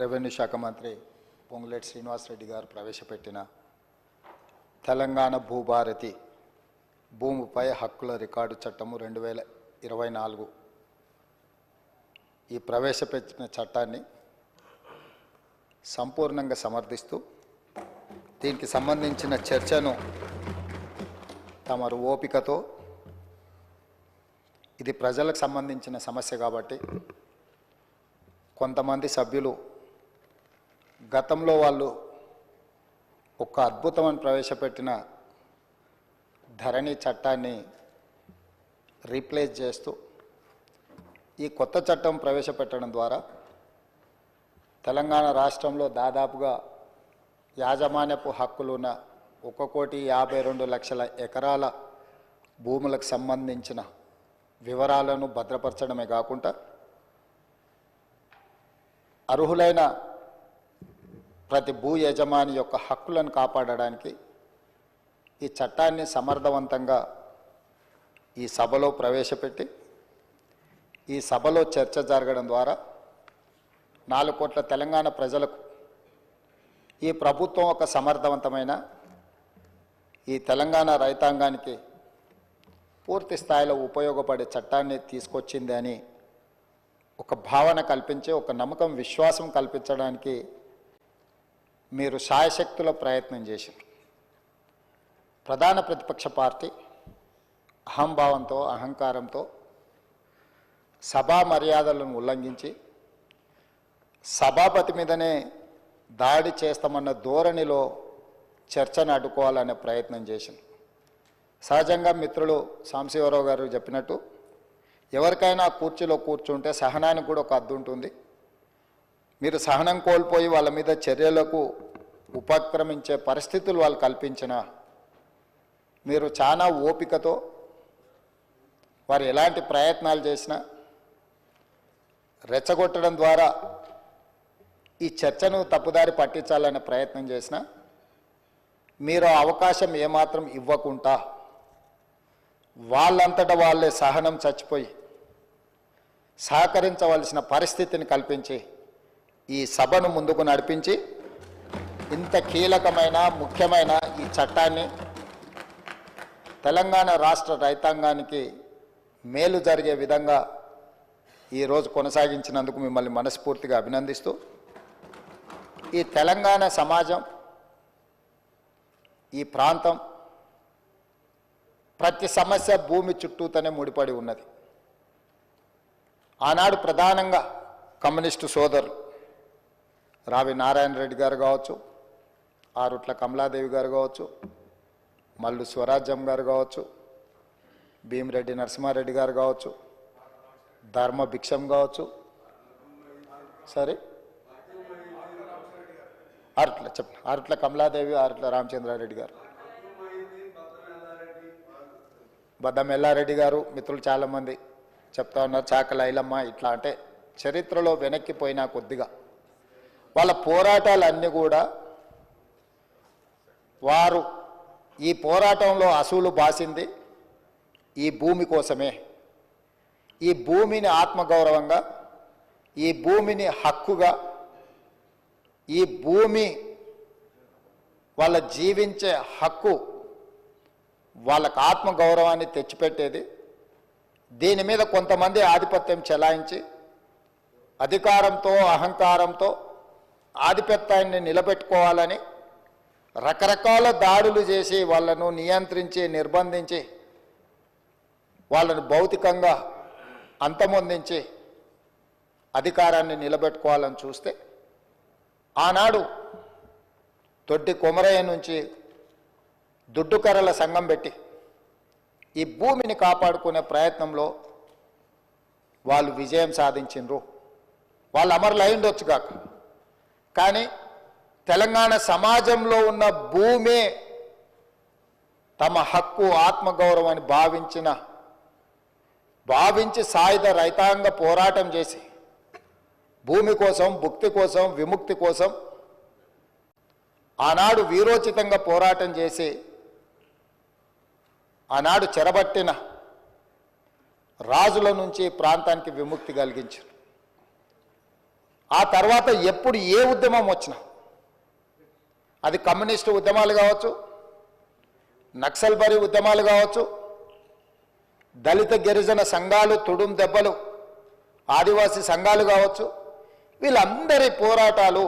Revenue శాఖ మంత్రి పొంగులేటి శ్రీనివాసరెడ్డి గారు ప్రవేశపెట్టిన తెలంగాణ భూభారతి భూమిపై హక్కుల రికార్డు చట్టము 2024 ఈ ప్రవేశపెట్టిన చట్టాన్ని సంపూర్ణంగా సమర్థిస్తూ దీనికి సంబంధించిన చర్చను తమరు ఓపికతో ఇది ప్రజలకు సంబంధించిన సమస్య కాబట్టి కొంతమంది సభ్యులు గతంలో వాళ్ళు ఒక అద్భుతమైన ప్రవేశపెట్టిన ధరణి చట్టాన్ని రీప్లేస్ చేస్తూ ఈ కొత్త చట్టం ప్రవేశపెట్టడం ద్వారా తెలంగాణ రాష్ట్రంలో దాదాపుగా యాజమాన్యపు హక్కులున్న 1,52,00,000 ఎకరాల భూములకు సంబంధించిన వివరాలను భద్రపరచడమే కాకుండా అర్హులైన ప్రతి భూ యజమాని యొక్క హక్కులను కాపాడడానికి ఈ చట్టాన్ని సమర్థవంతంగా ఈ సభలో ప్రవేశపెట్టి ఈ సభలో చర్చ జరగడం ద్వారా 4 కోట్ల తెలంగాణ ప్రజలకు ఈ ప్రభుత్వం ఒక సమర్థవంతమైన ఈ తెలంగాణ రైతాంగానికి పూర్తి స్థాయిలో ఉపయోగపడే చట్టాన్ని తీసుకొచ్చింది అని ఒక భావన కల్పించి ఒక నమ్మకం విశ్వాసం కల్పించడానికి మీరు శాయశక్తుల ప్రయత్నం చేశారు. ప్రధాన ప్రతిపక్ష పార్టీ అహంభావంతో అహంకారంతో సభా మర్యాదలను ఉల్లంఘించి సభాపతి మీదనే దాడి చేస్తామన్న ధోరణిలో చర్చను అడ్డుకోవాలనే ప్రయత్నం చేసింది. సహజంగా మిత్రులు సాంబశివరావు గారు చెప్పినట్టు ఎవరికైనా కుర్చీలో కూర్చుంటే సహనానికి కూడా ఒక హద్దు ఉంటుంది. మీరు సహనం కోల్పోయి వాళ్ళ మీద చర్యలకు ఉపక్రమించే పరిస్థితులు వాళ్ళు కల్పించిన మీరు చాలా ఓపికతో వారు ఎలాంటి ప్రయత్నాలు చేసినా రెచ్చగొట్టడం ద్వారా ఈ చర్చను తప్పుదారి పట్టించాలనే ప్రయత్నం చేసినా మీరు అవకాశం ఏమాత్రం ఇవ్వకుండా వాళ్ళంతటా వాళ్ళే సహనం చచ్చిపోయి సహకరించవలసిన పరిస్థితిని కల్పించి ఈ సభను ముందుకు నడిపించి ఇంత కీలకమైన ముఖ్యమైన ఈ చట్టాన్ని తెలంగాణ రాష్ట్ర రైతాంగానికి మేలు జరిగే విధంగా ఈరోజు కొనసాగించినందుకు మిమ్మల్ని మనస్ఫూర్తిగా అభినందిస్తూ ఈ తెలంగాణ సమాజం ఈ ప్రాంతం ప్రతి సమస్య భూమి చుట్టూతోనే ముడిపడి ఉన్నది. ఆనాడు ప్రధానంగా కమ్యూనిస్టు సోదరులు రావి నారాయణ రెడ్డి గారు కావచ్చు, ఆరుట్ల కమలాదేవి గారు కావచ్చు, మల్లు స్వరాజ్యం గారు కావచ్చు, భీమిరెడ్డి నరసింహారెడ్డి గారు కావచ్చు, ధర్మ భిక్షం కావచ్చు, సరే ఆరుట్ల కమలాదేవి, ఆరుట్ల రామచంద్రారెడ్డి గారు, బద్దం ఎల్లారెడ్డి గారు, మిత్రులు చాలామంది చెప్తా ఉన్నారు, చాకల ఐలమ్మ, ఇట్లా అంటే చరిత్రలో వెనక్కిపోయినా కొద్దిగా వాళ్ళ పోరాటాలన్నీ కూడా వారు ఈ పోరాటంలో అసూలు బాసింది ఈ భూమి కోసమే. ఈ భూమిని ఆత్మగౌరవంగా, ఈ భూమిని హక్కుగా, ఈ భూమి వాళ్ళ జీవించే హక్కు వాళ్ళకు ఆత్మగౌరవాన్ని తెచ్చిపెట్టేది. దీని మీద కొంతమంది ఆధిపత్యం చెలాయించి అధికారంతో అహంకారంతో ఆధిపత్యాన్ని నిలబెట్టుకోవాలని రకరకాల దాడులు చేసి వాళ్ళను నియంత్రించి నిర్బంధించి వాళ్ళను భౌతికంగా అంతమొందించి అధికారాన్ని నిలబెట్టుకోవాలని చూస్తే ఆనాడు తొట్టి కొమరయ్య నుంచి దుడ్డుకర్రల సంఘం పెట్టి ఈ భూమిని కాపాడుకునే ప్రయత్నంలో వాళ్ళు విజయం సాధించిండ్రు. వాళ్ళు అమరులు అయిండొచ్చు కాక, కానీ తెలంగాణ సమాజంలో ఉన్న భూమే తమ హక్కు ఆత్మగౌరవాన్ని భావించి సాయుధ రైతాంగ పోరాటం చేసి భూమి కోసం, భుక్తి కోసం, విముక్తి కోసం ఆనాడు వీరోచితంగా పోరాటం చేసి ఆనాడు చెరబట్టిన రాజుల నుంచి ప్రాంతానికి విముక్తి కలిగించారు. ఆ తర్వాత ఎప్పుడు ఏ ఉద్యమం వచ్చినా, అది కమ్యూనిస్టు ఉద్యమాలు కావచ్చు, నక్సల్బరీ ఉద్యమాలు కావచ్చు, దళిత గిరిజన సంఘాలు, తుడుం దెబ్బలు, ఆదివాసీ సంఘాలు కావచ్చు, వీళ్ళందరి పోరాటాలు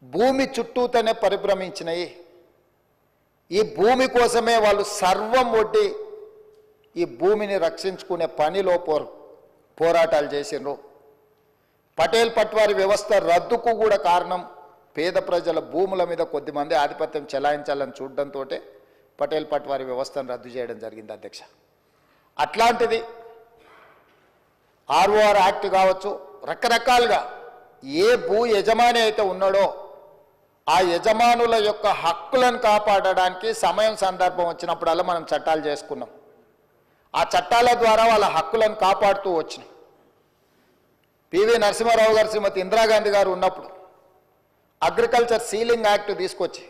భూమి చుట్టూతోనే పరిభ్రమించినాయి. ఈ భూమి కోసమే వాళ్ళు సర్వం ఒడ్డి ఈ భూమిని రక్షించుకునే పనిలో పోరాటాలు చేసిండ్రు. పటేల్ పట్వారి వ్యవస్థ రద్దుకు కూడా కారణం పేద ప్రజల భూముల మీద కొద్దిమంది ఆధిపత్యం చెలాయించాలని చూడడంతో పటేల్ పట్వారి వ్యవస్థను రద్దు చేయడం జరిగింది అధ్యక్ష. అట్లాంటిది ఆర్ఓఆర్ యాక్ట్ కావచ్చు, రకరకాలుగా ఏ భూ యజమాని అయితే ఉన్నాడో ఆ యజమానుల యొక్క హక్కులను కాపాడడానికి సమయం సందర్భం వచ్చినప్పుడల్లా మనం చట్టాలు చేసుకున్నాం. ఆ చట్టాల ద్వారా వాళ్ళ హక్కులను కాపాడుతూ వచ్చినాం. పివి నరసింహారావు గారు, శ్రీమతి ఇందిరాగాంధీ గారు ఉన్నప్పుడు అగ్రికల్చర్ సీలింగ్ యాక్ట్ తీసుకొచ్చి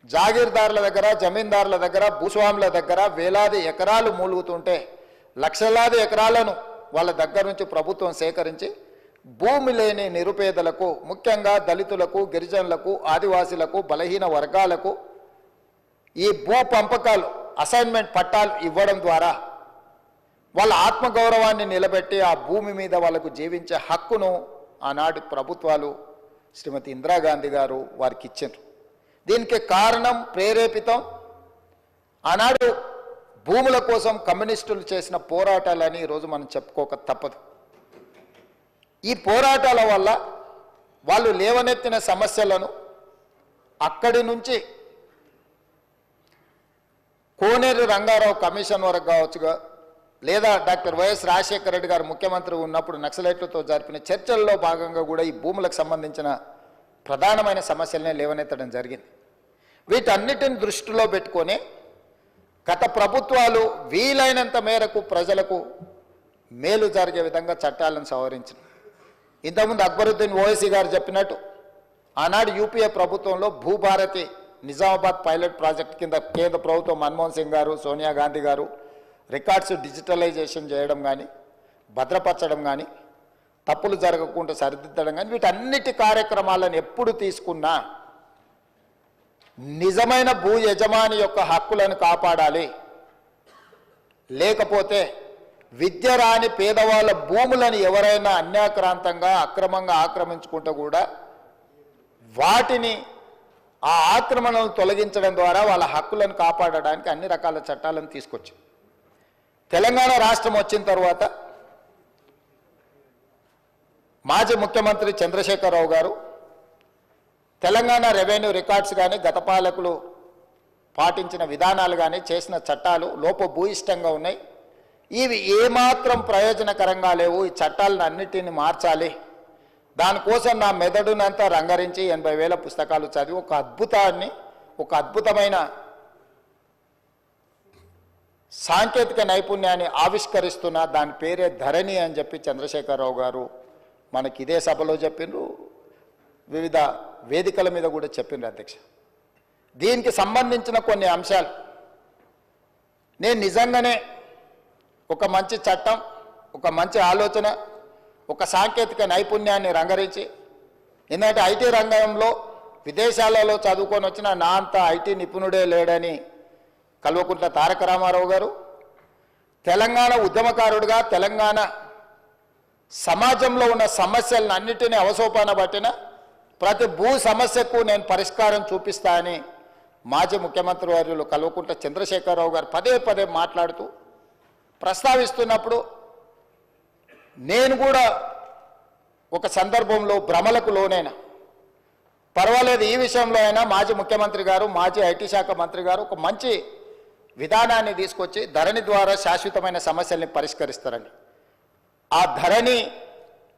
జాగీర్దారుల దగ్గర, జమీందారుల దగ్గర, భూస్వాముల దగ్గర వేలాది ఎకరాలు మూలుగుతుంటే లక్షలాది ఎకరాలను వాళ్ళ దగ్గర నుంచి ప్రభుత్వం సేకరించి భూమి లేని నిరుపేదలకు, ముఖ్యంగా దళితులకు, గిరిజనులకు, ఆదివాసీలకు, బలహీన వర్గాలకు ఈ భూ పంపకాలు, అసైన్మెంట్ పట్టాలు ఇవ్వడం ద్వారా వాళ్ళ ఆత్మగౌరవాన్ని నిలబెట్టి ఆ భూమి మీద వాళ్ళకు జీవించే హక్కును ఆనాటి ప్రభుత్వాలు, శ్రీమతి ఇందిరాగాంధీ గారు వారికి ఇచ్చారు. దీనికి కారణం, ప్రేరేపితం ఆనాడు భూముల కోసం కమ్యూనిస్టులు చేసిన పోరాటాలని ఈరోజు మనం చెప్పుకోక తప్పదు. ఈ పోరాటాల వల్ల వాళ్ళు లేవనెత్తిన సమస్యలను అక్కడి నుంచి కోనేరు రంగారావు కమిషన్ వరకు కావచ్చుగా, లేదా డాక్టర్ వైఎస్ రాజశేఖర రెడ్డి గారు ముఖ్యమంత్రి ఉన్నప్పుడు నక్సలైట్లతో జరిపిన చర్చల్లో భాగంగా కూడా ఈ భూములకు సంబంధించిన ప్రధానమైన సమస్యలనే లేవనెత్తడం జరిగింది. వీటన్నిటిని దృష్టిలో పెట్టుకొని గత ప్రభుత్వాలు వీలైనంత మేరకు ప్రజలకు మేలు జరిగే విధంగా చట్టాలను సవరించిన. ఇంతకుముందు అక్బరుద్దీన్ ఓవైసీ గారు చెప్పినట్టు ఆనాడు యూపీఏ ప్రభుత్వంలో భూభారతి నిజామాబాద్ పైలట్ ప్రాజెక్ట్ కింద కేంద్ర ప్రభుత్వం మన్మోహన్ సింగ్ గారు, సోనియా గాంధీ గారు రికార్డ్స్ డిజిటలైజేషన్ చేయడం కానీ, భద్రపరచడం కానీ, తప్పులు జరగకుండా సరిదిద్దడం కానీ, వీటన్నిటి కార్యక్రమాలను ఎప్పుడు తీసుకున్నా నిజమైన భూ యజమాని యొక్క హక్కులను కాపాడాలి. లేకపోతే విద్య రాని పేదవాళ్ళ భూములను ఎవరైనా అన్యాక్రాంతంగా అక్రమంగా ఆక్రమించుకుంటే కూడా వాటిని, ఆ ఆక్రమణను తొలగించడం ద్వారా వాళ్ళ హక్కులను కాపాడడానికి అన్ని రకాల చట్టాలను తీసుకొచ్చాం. తెలంగాణ రాష్ట్రం వచ్చిన తర్వాత మాజీ ముఖ్యమంత్రి చంద్రశేఖరరావు గారు తెలంగాణ రెవెన్యూ రికార్డ్స్ కానీ, గత పాలకులు పాటించిన విధానాలు కానీ, చేసిన చట్టాలు లోపభూయిష్టంగా ఉన్నాయి. ఇవి ఏమాత్రం ప్రయోజనకరంగా లేవు. ఈ చట్టాలను అన్నిటిని మార్చాలి. దానికోసం నా మెదడునంతా రంగరించి 80,000 పుస్తకాలు చదివి ఒక అద్భుతమైన సాంకేతిక నైపుణ్యాన్ని ఆవిష్కరిస్తున్న దాని పేరే ధరణి అని చెప్పి చంద్రశేఖరరావు గారు మనకి ఇదే సభలో చెప్పిండ్రు, వివిధ వేదికల మీద కూడా చెప్పిండ్రు అధ్యక్ష. దీనికి సంబంధించిన కొన్ని అంశాలు నేను నిజంగానే ఒక మంచి చట్టం, ఒక మంచి ఆలోచన, ఒక సాంకేతిక నైపుణ్యాన్ని రంగరించి, ఎందుకంటే ఐటీ రంగంలో విదేశాలలో చదువుకొని వచ్చిన నా అంత ఐటీ నిపుణుడే లేడని కల్వకుంట్ల తారక రామారావు గారు, తెలంగాణ ఉద్యమకారుడిగా తెలంగాణ సమాజంలో ఉన్న సమస్యలను అన్నిటినీ అవసోపాన పట్టిన ప్రతి భూ సమస్యకు నేను పరిష్కారం చూపిస్తా అని మాజీ ముఖ్యమంత్రి వర్యులు కల్వకుంట్ల చంద్రశేఖరరావు గారు పదే పదే మాట్లాడుతూ ప్రస్తావిస్తున్నప్పుడు నేను కూడా ఒక సందర్భంలో భ్రమలకు లోనైనా, పర్వాలేదు ఈ విషయంలో అయినా మాజీ ముఖ్యమంత్రి గారు, మాజీ ఐటీ శాఖ మంత్రి గారు ఒక మంచి విధానాన్ని తీసుకొచ్చి ధరణి ద్వారా శాశ్వతమైన సమస్యల్ని పరిష్కరిస్తారని, ఆ ధరణి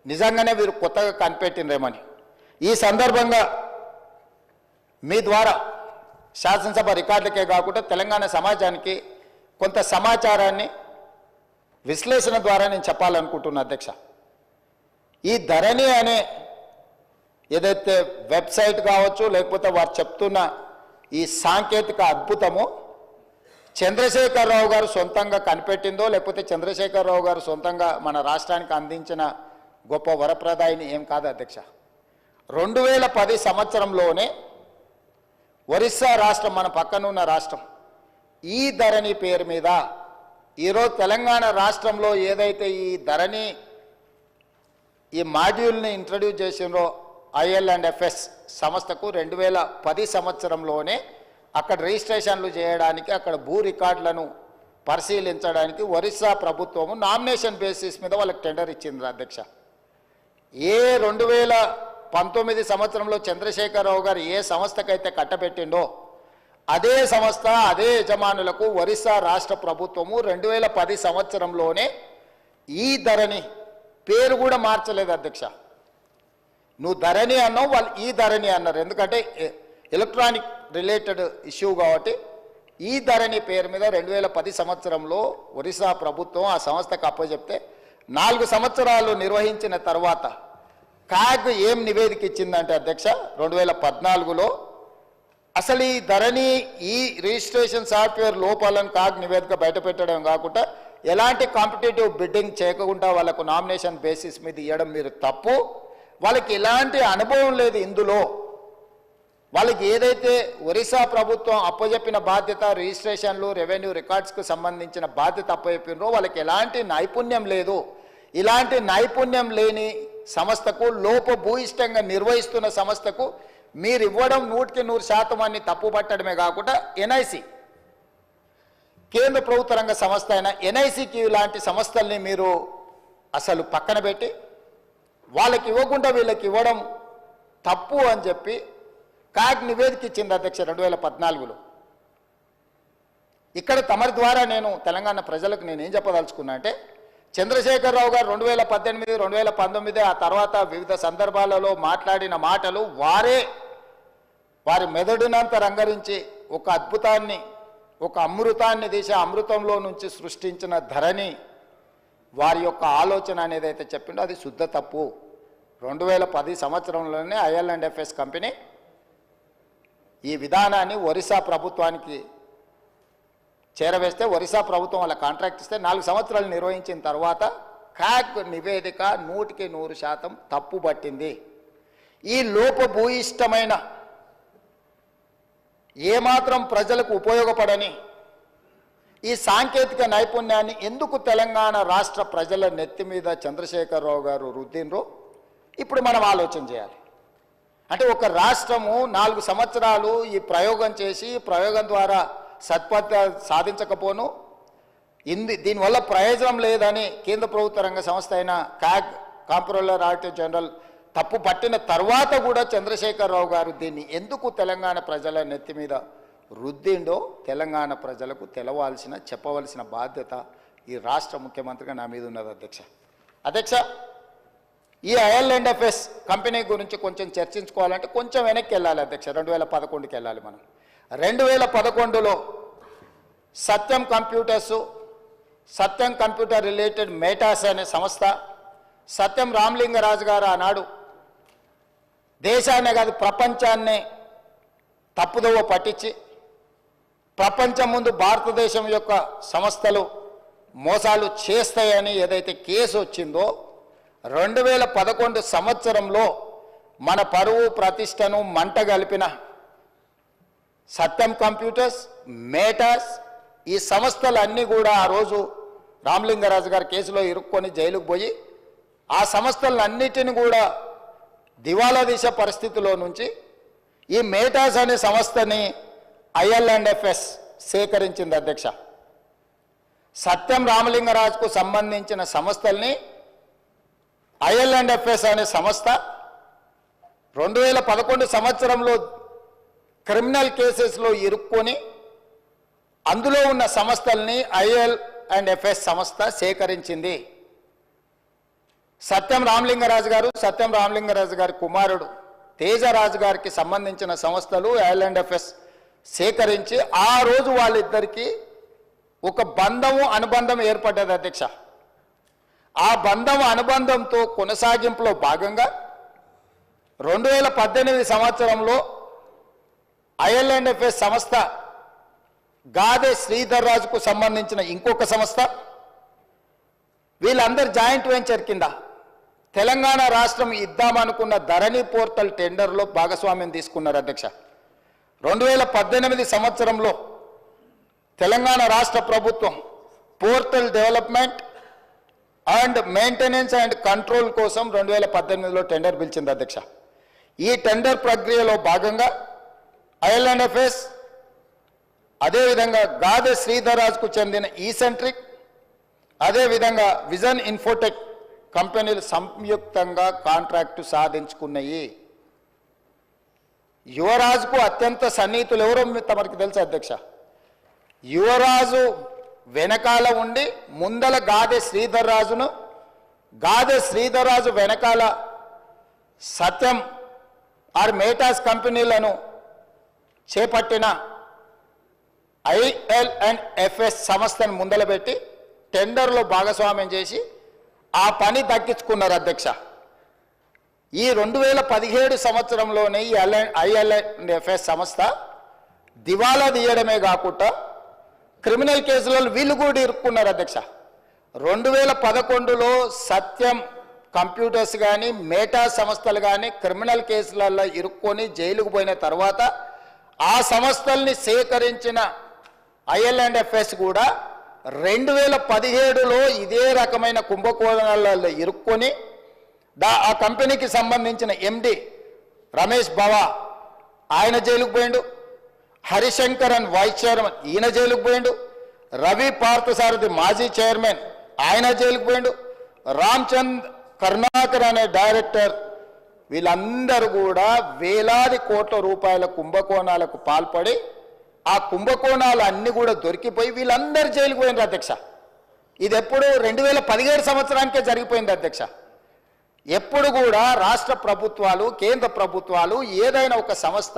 నిజంగానే వీరు కొత్తగా కనిపెట్టినరేమని ఈ సందర్భంగా మీ ద్వారా శాసనసభ రికార్డులకే కాకుండా తెలంగాణ సమాజానికి కొంత సమాచారాన్ని విశ్లేషణ ద్వారా నేను చెప్పాలనుకుంటున్నా అధ్యక్ష. ఈ ధరణి అనే ఏదైతే వెబ్సైట్ కావచ్చు, లేకపోతే వారు చెప్తున్న ఈ సాంకేతిక అద్భుతము చంద్రశేఖరరావు గారు సొంతంగా కనిపెట్టిందో, లేకపోతే చంద్రశేఖరరావు గారు సొంతంగా మన రాష్ట్రానికి అందించిన గొప్ప వరప్రదాయిని ఏం కాదు అధ్యక్ష. 2010 సంవత్సరంలోనే ఒరిస్సా రాష్ట్రం, మన పక్కనున్న రాష్ట్రం, ఈ ధరణి పేరు మీద ఈరోజు తెలంగాణ రాష్ట్రంలో ఏదైతే ఈ ధరణి ఈ మాడ్యూల్ని ఇంట్రడ్యూస్ చేసినో IL&FS సంస్థకు 2010 సంవత్సరంలోనే అక్కడ రిజిస్ట్రేషన్లు చేయడానికి, అక్కడ భూ రికార్డులను పరిశీలించడానికి ఒరిస్సా ప్రభుత్వము నామినేషన్ బేసిస్ మీద వాళ్ళకి టెండర్ ఇచ్చింది అధ్యక్ష. 2019 సంవత్సరంలో చంద్రశేఖరరావు గారు ఏ సంస్థకైతే కట్టబెట్టిండో అదే సంస్థ, అదే యజమానులకు ఒరిస్సా రాష్ట్ర ప్రభుత్వము 2010 సంవత్సరంలోనే ఈ ధరణి పేరు కూడా మార్చలేదు అధ్యక్ష. నువ్వు ధరణి అన్నావు, వాళ్ళు ఈ ధరణి అన్నారు. ఎందుకంటే ఎలక్ట్రానిక్ రిలేటెడ్ ఇష్యూ కాబట్టి ఈ ధరణి పేరు మీద 2010 సంవత్సరంలో ఒరిస్సా ప్రభుత్వం ఆ సంస్థకు అప్పచెప్తే 4 సంవత్సరాలు నిర్వహించిన తర్వాత కాగ్ ఏం నివేదిక ఇచ్చిందంటే అధ్యక్ష, 2014లో అసలు ఈ ధరణి ఈ రిజిస్ట్రేషన్ సాఫ్ట్వేర్ లోపాలను కాగ్ నివేదిక బయటపెట్టడం కాకుండా ఎలాంటి కాంపిటేటివ్ బిడ్డింగ్ చేయకుండా వాళ్ళకు నామినేషన్ బేసిస్ మీద ఇవ్వడం మీరు తప్పు. వాళ్ళకి ఎలాంటి అనుభవం లేదు ఇందులో. వాళ్ళకి ఏదైతే ఒరిస్సా ప్రభుత్వం అప్పచెప్పిన బాధ్యత, రిజిస్ట్రేషన్లు, రెవెన్యూ రికార్డ్స్కు సంబంధించిన బాధ్యత అప్పచెప్పినరో వాళ్ళకి ఎలాంటి నైపుణ్యం లేదు. ఇలాంటి నైపుణ్యం లేని సంస్థకు, లోపభూయిష్టంగా నిర్వహిస్తున్న సంస్థకు మీరు ఇవ్వడం 100% అని తప్పుపట్టడమే కాకుండా NIC, కేంద్ర ప్రభుత్వ రంగ సంస్థ అయిన NICకి ఇలాంటి సంస్థల్ని మీరు అసలు పక్కన పెట్టి వాళ్ళకి ఇవ్వకుండా వీళ్ళకి ఇవ్వడం తప్పు అని చెప్పి కాగ్ నివేదిక ఇచ్చింది అధ్యక్ష 2014లో. ఇక్కడ తమరి ద్వారా నేను తెలంగాణ ప్రజలకు నేనేం చెప్పదలుచుకున్నా అంటే, చంద్రశేఖరరావు గారు 2018, 2019 ఆ తర్వాత వివిధ సందర్భాలలో మాట్లాడిన మాటలు వారి మెదడునంత రంగరించి ఒక అద్భుతాన్ని, ఒక అమృతాన్ని తీసి అమృతంలో నుంచి సృష్టించిన ధరణి వారి యొక్క ఆలోచన అనేది అయితే చెప్పిండో అది శుద్ధ తప్పు. 2010 సంవత్సరంలోనే IL&FS కంపెనీ ఈ విధానాన్ని ఒరిస్సా ప్రభుత్వానికి చేరవేస్తే, ఒరిస్సా ప్రభుత్వం వాళ్ళ కాంట్రాక్ట్ ఇస్తే 4 సంవత్సరాలు నిర్వహించిన తర్వాత కాగ్ నివేదిక 100% తప్పు పట్టింది. ఈ లోపభూయిష్టమైన, ఏమాత్రం ప్రజలకు ఉపయోగపడని ఈ సాంకేతిక నైపుణ్యాన్ని ఎందుకు తెలంగాణ రాష్ట్ర ప్రజల నెత్తి మీద చంద్రశేఖరరావు గారు రుద్దినరో ఇప్పుడు మనం ఆలోచన చేయాలి. అంటే ఒక రాష్ట్రము 4 సంవత్సరాలు ఈ ప్రయోగం చేసి, ప్రయోగం ద్వారా సత్ఫలిత సాధించకపోను, దీనివల్ల ప్రయోజనం లేదని కేంద్ర ప్రభుత్వ రంగ సంస్థ అయిన కాగ్, కాంప్ట్రోలర్ ఆడిటర్ జనరల్ తప్పు పట్టిన తర్వాత కూడా చంద్రశేఖరరావు గారు దీన్ని ఎందుకు తెలంగాణ ప్రజల నెత్తి మీద రుద్దిండో తెలంగాణ ప్రజలకు చెప్పవలసిన బాధ్యత ఈ రాష్ట్ర ముఖ్యమంత్రిగా నా మీద ఉన్నది అధ్యక్ష. ఈ IL&FS కంపెనీ గురించి కొంచెం చర్చించుకోవాలంటే కొంచెం వెనక్కి వెళ్ళాలి అధ్యక్ష. 2011కి వెళ్ళాలి మనం. 2011లో సత్యం కంప్యూటర్ రిలేటెడ్ మేటాస్ అనే సంస్థ, సత్యం రామలింగరాజు గారు ఆనాడు దేశాన్నే కాదు ప్రపంచాన్నే తప్పుదోవ పట్టించి, ప్రపంచం ముందు భారతదేశం యొక్క సంస్థలు మోసాలు చేస్తాయని ఏదైతే కేసు వచ్చిందో 2011 సంవత్సరంలో మన పరువు ప్రతిష్టను మంట గలిపిన సత్యం కంప్యూటర్స్, మేటాస్, ఈ సంస్థలన్నీ కూడా ఆ రోజు రామలింగరాజు గారి కేసులో ఇరుక్కొని జైలుకు పోయి ఆ సంస్థలన్నిటిని కూడా దివాలా తీసే పరిస్థితిలో నుంచి ఈ మేటాస్ అనే సంస్థని IL&FS సేకరించింది అధ్యక్ష. సత్యం రామలింగరాజుకు సంబంధించిన సంస్థల్ని IL&FS అనే సంస్థ 2011 సంవత్సరంలో క్రిమినల్ కేసెస్లో ఇరుక్కొని అందులో ఉన్న సంస్థల్ని IL&FS సంస్థ సేకరించింది. సత్యం రామలింగరాజు గారి కుమారుడు తేజరాజు గారికి సంబంధించిన సంస్థలు IL&FS సేకరించి ఆ రోజు వాళ్ళిద్దరికీ ఒక అనుబంధం ఏర్పడ్డది అధ్యక్ష. ఆ అనుబంధంతో కొనసాగింపులో భాగంగా 2018 సంవత్సరంలో IL&FS సంస్థ గాదే శ్రీధర్ రాజుకు సంబంధించిన ఇంకొక సంస్థ, వీళ్ళందరూ జాయింట్ వెంచర్ కింద తెలంగాణ రాష్ట్రం ఇద్దామనుకున్న ధరణి పోర్టల్ టెండర్లో భాగస్వామ్యం తీసుకున్నారు అధ్యక్ష. 2018 సంవత్సరంలో తెలంగాణ రాష్ట్ర ప్రభుత్వం portal development and maintenance and control కోసం 2018లో టెండర్ పిలిచింది అధ్యక్ష. ఈ టెండర్ ప్రక్రియలో భాగంగా ఐఎల్ఎండ్ఎఫ్ఎస్, అదేవిధంగా గాదె శ్రీధర్రాజ్కు చెందిన ఈసెంట్రిక్, అదేవిధంగా విజన్ ఇన్ఫోటెక్ కంపెనీలు సంయుక్తంగా కాంట్రాక్టు సాధించుకున్నాయి. యువరాజుకు అత్యంత సన్నిహితులు ఎవరో తమరికి తెలుసు అధ్యక్ష. యువరాజు వెనకాల ఉండి ముందల గాదె శ్రీధర్రాజును, గాదె శ్రీధర్రాజు వెనకాల సత్యం ఆర్ మేటాస్ కంపెనీలను చేపట్టిన ఐఎల్ఎండ్ఎఫ్ఎస్ సంస్థను ముందలబెట్టి టెండర్లో భాగస్వామ్యం చేసి ఆ పని దక్కించుకున్నారు అధ్యక్ష. ఈ 2017 సంవత్సరంలోనే ఈ ఐఎల్ఎండ్ఎఫ్ఎస్ సంస్థ దివాలా తీయడమే కాకుండా క్రిమినల్ కేసులలో వీళ్ళు కూడా ఇరుక్కున్నారు అధ్యక్ష. 2011లో సత్యం కంప్యూటర్స్ కానీ మేటా సంస్థలు కానీ క్రిమినల్ కేసులలో ఇరుక్కొని జైలుకు పోయిన తర్వాత ఆ సంస్థల్ని సేకరించిన ఐఎల్ఎండ్ఎఫ్ఎస్ కూడా 2017లో ఇదే రకమైన కుంభకోణాలలో ఇరుక్కొని ఆ కంపెనీకి సంబంధించిన ఎండి రమేష్ బావా ఆయన జైలుకు పోయిండు, హరిశంకరన్ వైస్ చైర్మన్ ఈయన జైలుకు పోయిండు, రవి పార్థసారథి మాజీ చైర్మన్ ఆయన జైలుకు పోయిండు, రామ్చంద్ కరుణాకర్ అనే డైరెక్టర్, వీళ్ళందరూ కూడా వేలాది కోట్ల రూపాయల కుంభకోణాలకు పాల్పడి ఆ కుంభకోణాలు అన్ని కూడా దొరికిపోయి వీళ్ళందరూ జైలుకు పోయినారు అధ్యక్ష. ఇది ఎప్పుడు 2017 సంవత్సరానికే జరిగిపోయింది అధ్యక్ష. ఎప్పుడు కూడా రాష్ట్ర ప్రభుత్వాలు, కేంద్ర ప్రభుత్వాలు ఏదైనా ఒక సంస్థ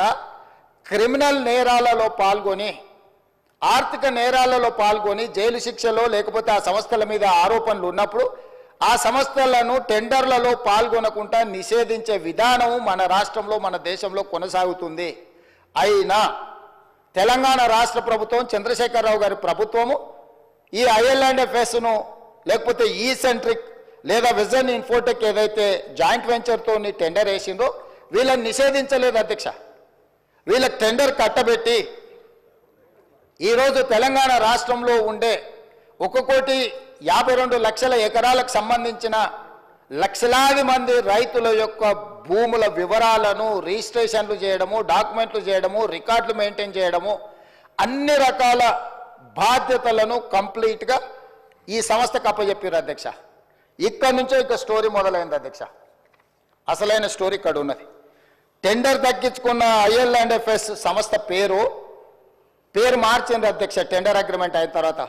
క్రిమినల్ నేరాలలో పాల్గొని, ఆర్థిక నేరాలలో పాల్గొని జైలు శిక్షలో లేకపోతే ఆ సంస్థల మీద ఆరోపణలు ఉన్నప్పుడు ఆ సంస్థలను టెండర్లలో పాల్గొనకుండా నిషేధించే విధానం మన రాష్ట్రంలో, మన దేశంలో కొనసాగుతుంది. అయినా తెలంగాణ రాష్ట్ర ప్రభుత్వం, చంద్రశేఖరరావు గారి ప్రభుత్వము ఈ ఐఎల్ఎండ్ఎఫ్ఎస్ను లేకపోతే ఈసెంట్రిక్ లేదా విజన్ ఇన్ఫోటెక్ ఏదైతే జాయింట్ వెంచర్తో టెండర్ వేసిందో వీళ్ళని నిషేధించలేదు అధ్యక్ష. వీళ్ళకి టెండర్ కట్టబెట్టి ఈరోజు తెలంగాణ రాష్ట్రంలో ఉండే 1,52,00,000 ఎకరాలకు సంబంధించిన లక్షలాది మంది రైతుల యొక్క భూముల వివరాలను రిజిస్ట్రేషన్లు చేయడము, డాక్యుమెంట్లు చేయడము, రికార్డులు మెయింటైన్ చేయడము, అన్ని రకాల బాధ్యతలను కంప్లీట్గా ఈ సంస్థకు అప్పచెప్పారు అధ్యక్ష. ఇక్కడ నుంచో ఇక స్టోరీ మొదలైంది అధ్యక్ష. అసలైన స్టోరీ ఇక్కడ ఉన్నది. టెండర్ దక్కించుకున్న ఐఎల్ఎండ్ఎఫ్ఎస్ సంస్థ పేరు మార్చింది అధ్యక్ష. టెండర్ అగ్రిమెంట్ అయిన తర్వాత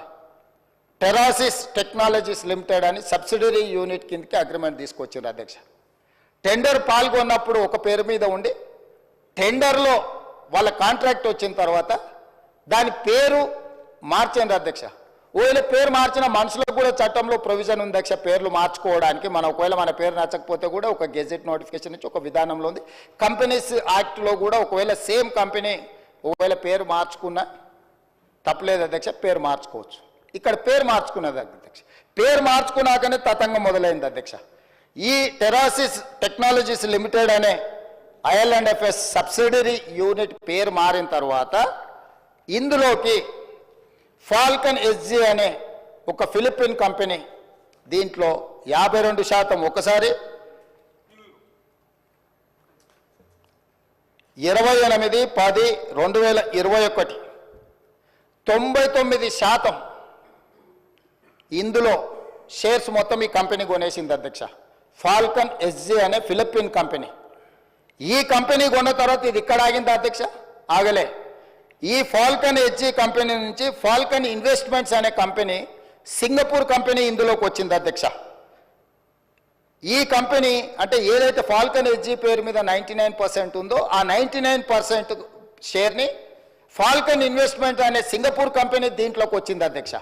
టెరాసిస్ టెక్నాలజీస్ లిమిటెడ్ అని సబ్సిడరీ యూనిట్ కిందకి అగ్రిమెంట్ తీసుకొచ్చారు అధ్యక్ష. టెండర్ పాల్గొన్నప్పుడు ఒక పేరు మీద ఉండి టెండర్లో వాళ్ళ కాంట్రాక్ట్ వచ్చిన తర్వాత దాని పేరు మార్చింది అధ్యక్ష. ఒకవేళ పేరు మార్చిన మనుషులకు కూడా చట్టంలో ప్రొవిజన్ ఉంది అధ్యక్ష పేర్లు మార్చుకోవడానికి. ఒకవేళ మన పేరు నచ్చకపోతే కూడా ఒక గెజెట్ నోటిఫికేషన్ ఇచ్చి ఒక విధానంలో ఉంది. కంపెనీస్ యాక్ట్లో కూడా ఒకవేళ సేమ్ కంపెనీ ఒకవేళ పేరు మార్చుకున్నా తప్పలేదు అధ్యక్ష, పేరు మార్చుకోవచ్చు. ఇక్కడ పేరు మార్చుకున్నది అధ్యక్ష. పేరు మార్చుకున్నాకనే తతంగం మొదలైంది అధ్యక్ష. ఈ టెరాసిస్ టెక్నాలజీస్ లిమిటెడ్ అనే ఐఎల్ఎండ్ఎఫ్ఎస్ సబ్సిడరీ యూనిట్ పేరు మారిన తర్వాత ఇందులోకి ఫాల్కన్ ఎస్జీ అనే ఒక ఫిలిపిన్ కంపెనీ దీంట్లో 52% ఒకసారి 28/10/2021 99% ఇందులో షేర్స్ మొత్తం ఈ కంపెనీ కొనేసింది అధ్యక్ష. ఫాల్కన్ ఎస్జీ అనే ఫిలిపిన్ కంపెనీ. ఈ కంపెనీ కొన్న తర్వాత ఇది ఇక్కడ ఆగింది అధ్యక్ష, ఆగలే. ఈ ఫాల్కన్ ఎస్జీ కంపెనీ నుంచి ఫాల్కన్ ఇన్వెస్ట్మెంట్స్ అనే కంపెనీ, సింగపూర్ కంపెనీ ఇందులోకి వచ్చింది అధ్యక్ష. ఈ కంపెనీ అంటే ఏదైతే ఫాల్కన్ ఎస్జీ పేరు మీద 99% ఉందో ఆ 99% షేర్ని ఫాల్కన్ ఇన్వెస్ట్మెంట్ అనే సింగపూర్ కంపెనీ దీంట్లోకి వచ్చింది అధ్యక్ష.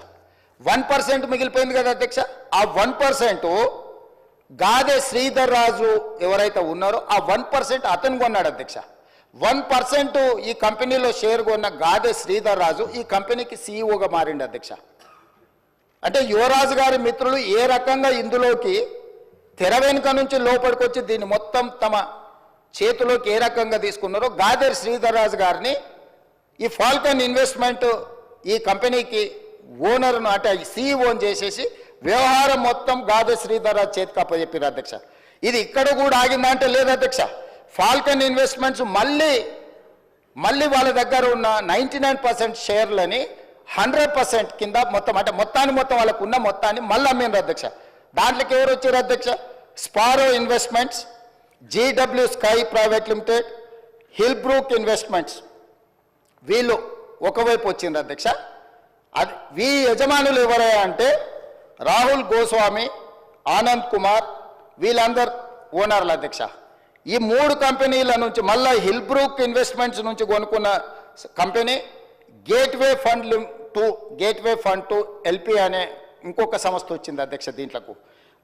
1% మిగిలిపోయింది కదా అధ్యక్ష. ఆ 1% గాదె శ్రీధర్రాజు ఎవరైతే ఉన్నారో ఆ 1% అతను కొన్నాడు అధ్యక్ష. 1% ఈ కంపెనీలో షేర్ కొన్న గాదె శ్రీధర్రాజు ఈ కంపెనీకి సీఈఓగా మారిండు అధ్యక్ష. అంటే యువరాజు గారి మిత్రులు ఏ రకంగా ఇందులోకి తెర వెనుక నుంచి లోపలికి వచ్చి దీన్ని మొత్తం తమ చేతిలోకి ఏ రకంగా తీసుకున్నారో గాదెర్ శ్రీధర్రాజు గారిని ఈ ఫాల్కన్ ఇన్వెస్ట్మెంట్ ఈ కంపెనీకి ఓనర్ను అంటే సీఈఓని చేసేసి వ్యవహారం మొత్తం గాదెర్ శ్రీధర్రాజు చేతికి అప్పచెప్పారు అధ్యక్ష. ఇది ఇక్కడ కూడా ఆగిందా అంటే లేదు అధ్యక్ష. ఫాల్కన్ ఇన్వెస్ట్మెంట్స్ మళ్ళీ వాళ్ళ దగ్గర ఉన్న 99% షేర్లని 100% కింద మొత్తం అంటే మొత్తం వాళ్ళకు ఉన్న మొత్తాన్ని మళ్ళీ అమ్మినారు అధ్యక్ష. దాంట్లోకి ఎవరు వచ్చారు అధ్యక్ష? Sparrow Investments, GW Sky Private Limited, Hillbrook Investments వీళ్ళు ఒకవైపు వచ్చిండ్రు అధ్యక్ష. అది వీ యజమానులు ఎవరయ్యా అంటే రాహుల్ గోస్వామి, ఆనంద్ కుమార్ వీళ్ళందరు ఓనర్లు అధ్యక్ష. ఈ 3 కంపెనీల నుంచి మళ్ళీ హిల్బ్రూక్ ఇన్వెస్ట్మెంట్స్ నుంచి కొనుక్కున్న company Gateway fund two LP అనే ఇంకొక సంస్థ వచ్చింది అధ్యక్ష.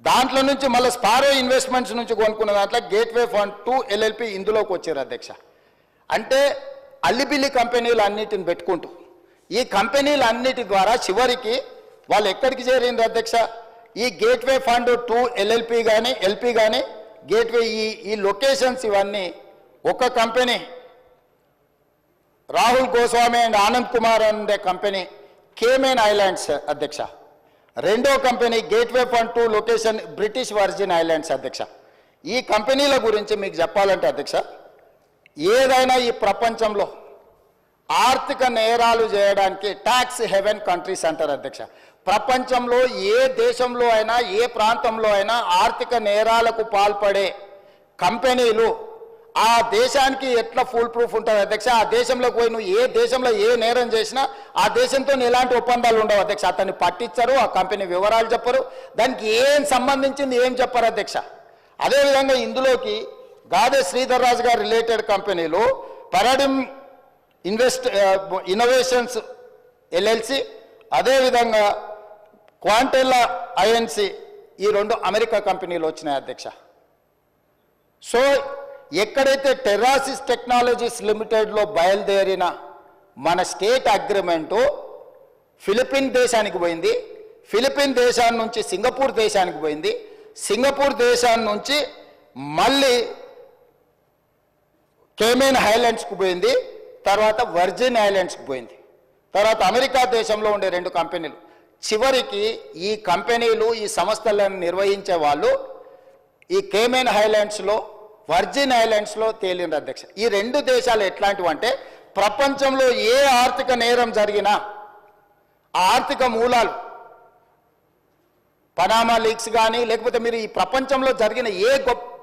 దాంట్లో నుంచి మళ్ళీ స్పారో ఇన్వెస్ట్మెంట్స్ నుంచి కొనుక్కున్న దాంట్లో గేట్వే ఫండ్ టు ఎల్ఎల్పి ఇందులోకి వచ్చారు అధ్యక్ష. అంటే అల్లిబిల్లి కంపెనీలు అన్నిటిని పెట్టుకుంటూ ఈ కంపెనీలన్నిటి ద్వారా చివరికి వాళ్ళు ఎక్కడికి చేరింది అధ్యక్ష? ఈ గేట్వే ఫండ్ టు ఎల్ఎల్పి కానీ ఎల్పి కానీ గేట్వే ఈ లొకేషన్స్ ఇవన్నీ ఒక కంపెనీ రాహుల్ గోస్వామి అండ్ ఆనంద్ కుమార్ అనే కంపెనీ కేమెన్ ఐలాండ్స్ అధ్యక్ష. రెండో company Gateway fund to location British virgin islands అధ్యక్ష. ఈ కంపెనీల గురించి మీకు చెప్పాలంటే అధ్యక్ష, ఏదైనా ఈ ప్రపంచంలో ఆర్థిక నేరాలు చేయడానికి ట్యాక్స్ హెవెన్ కంట్రీస్ అంటారు అధ్యక్ష. ప్రపంచంలో ఏ దేశంలో అయినా ఏ ప్రాంతంలో అయినా ఆర్థిక నేరాలకు పాల్పడే కంపెనీలు ఆ దేశానికి ఎట్లా ఫుల్ ప్రూఫ్ ఉంటుంది అధ్యక్ష? ఆ దేశంలోకి పోయి నువ్వు ఏ దేశంలో ఏ నేరం చేసినా ఆ దేశంతో ఎలాంటి ఒప్పందాలు ఉండవు అధ్యక్ష. అతన్ని పట్టించరు, ఆ కంపెనీ వివరాలు చెప్పరు, దానికి ఏం సంబంధించింది ఏం చెప్పరు అధ్యక్ష. అదేవిధంగా ఇందులోకి గాదెర్ శ్రీధర్రాజు గారు రిలేటెడ్ కంపెనీలు పారాడిమ్ ఇన్నోవేషన్స్ ఎల్ఎల్సి, అదేవిధంగా క్వాంటెల్లా ఐఎన్సి ఈ 2 అమెరికా కంపెనీలు వచ్చినాయి అధ్యక్ష. సో ఎక్కడైతే టెర్రాసిస్ టెక్నాలజీస్ లిమిటెడ్లో బయలుదేరిన మన స్టేట్ అగ్రిమెంటు ఫిలిపిన్ దేశానికి పోయింది, ఫిలిపిన్ దేశాన్ని నుంచి సింగపూర్ దేశానికి పోయింది, సింగపూర్ దేశాన్ని నుంచి మళ్ళీ కేమెన్ ఐలాండ్స్కి పోయింది, తర్వాత వర్జిన్ ఐలాండ్స్కి పోయింది, తర్వాత అమెరికా దేశంలో ఉండే 2 కంపెనీలు. చివరికి ఈ కంపెనీలు ఈ సంస్థలను నిర్వహించే వాళ్ళు ఈ కేమెన్ ఐలాండ్స్లో వర్జిన్ ఐలాండ్స్లో తేలింది అధ్యక్ష. ఈ 2 దేశాలు ఎట్లాంటివి అంటే ప్రపంచంలో ఏ ఆర్థిక నేరం జరిగినా ఆ ఆర్థిక మూలాలు పనామా లీక్స్ కానీ లేకపోతే మీరు ఈ ప్రపంచంలో జరిగిన ఏ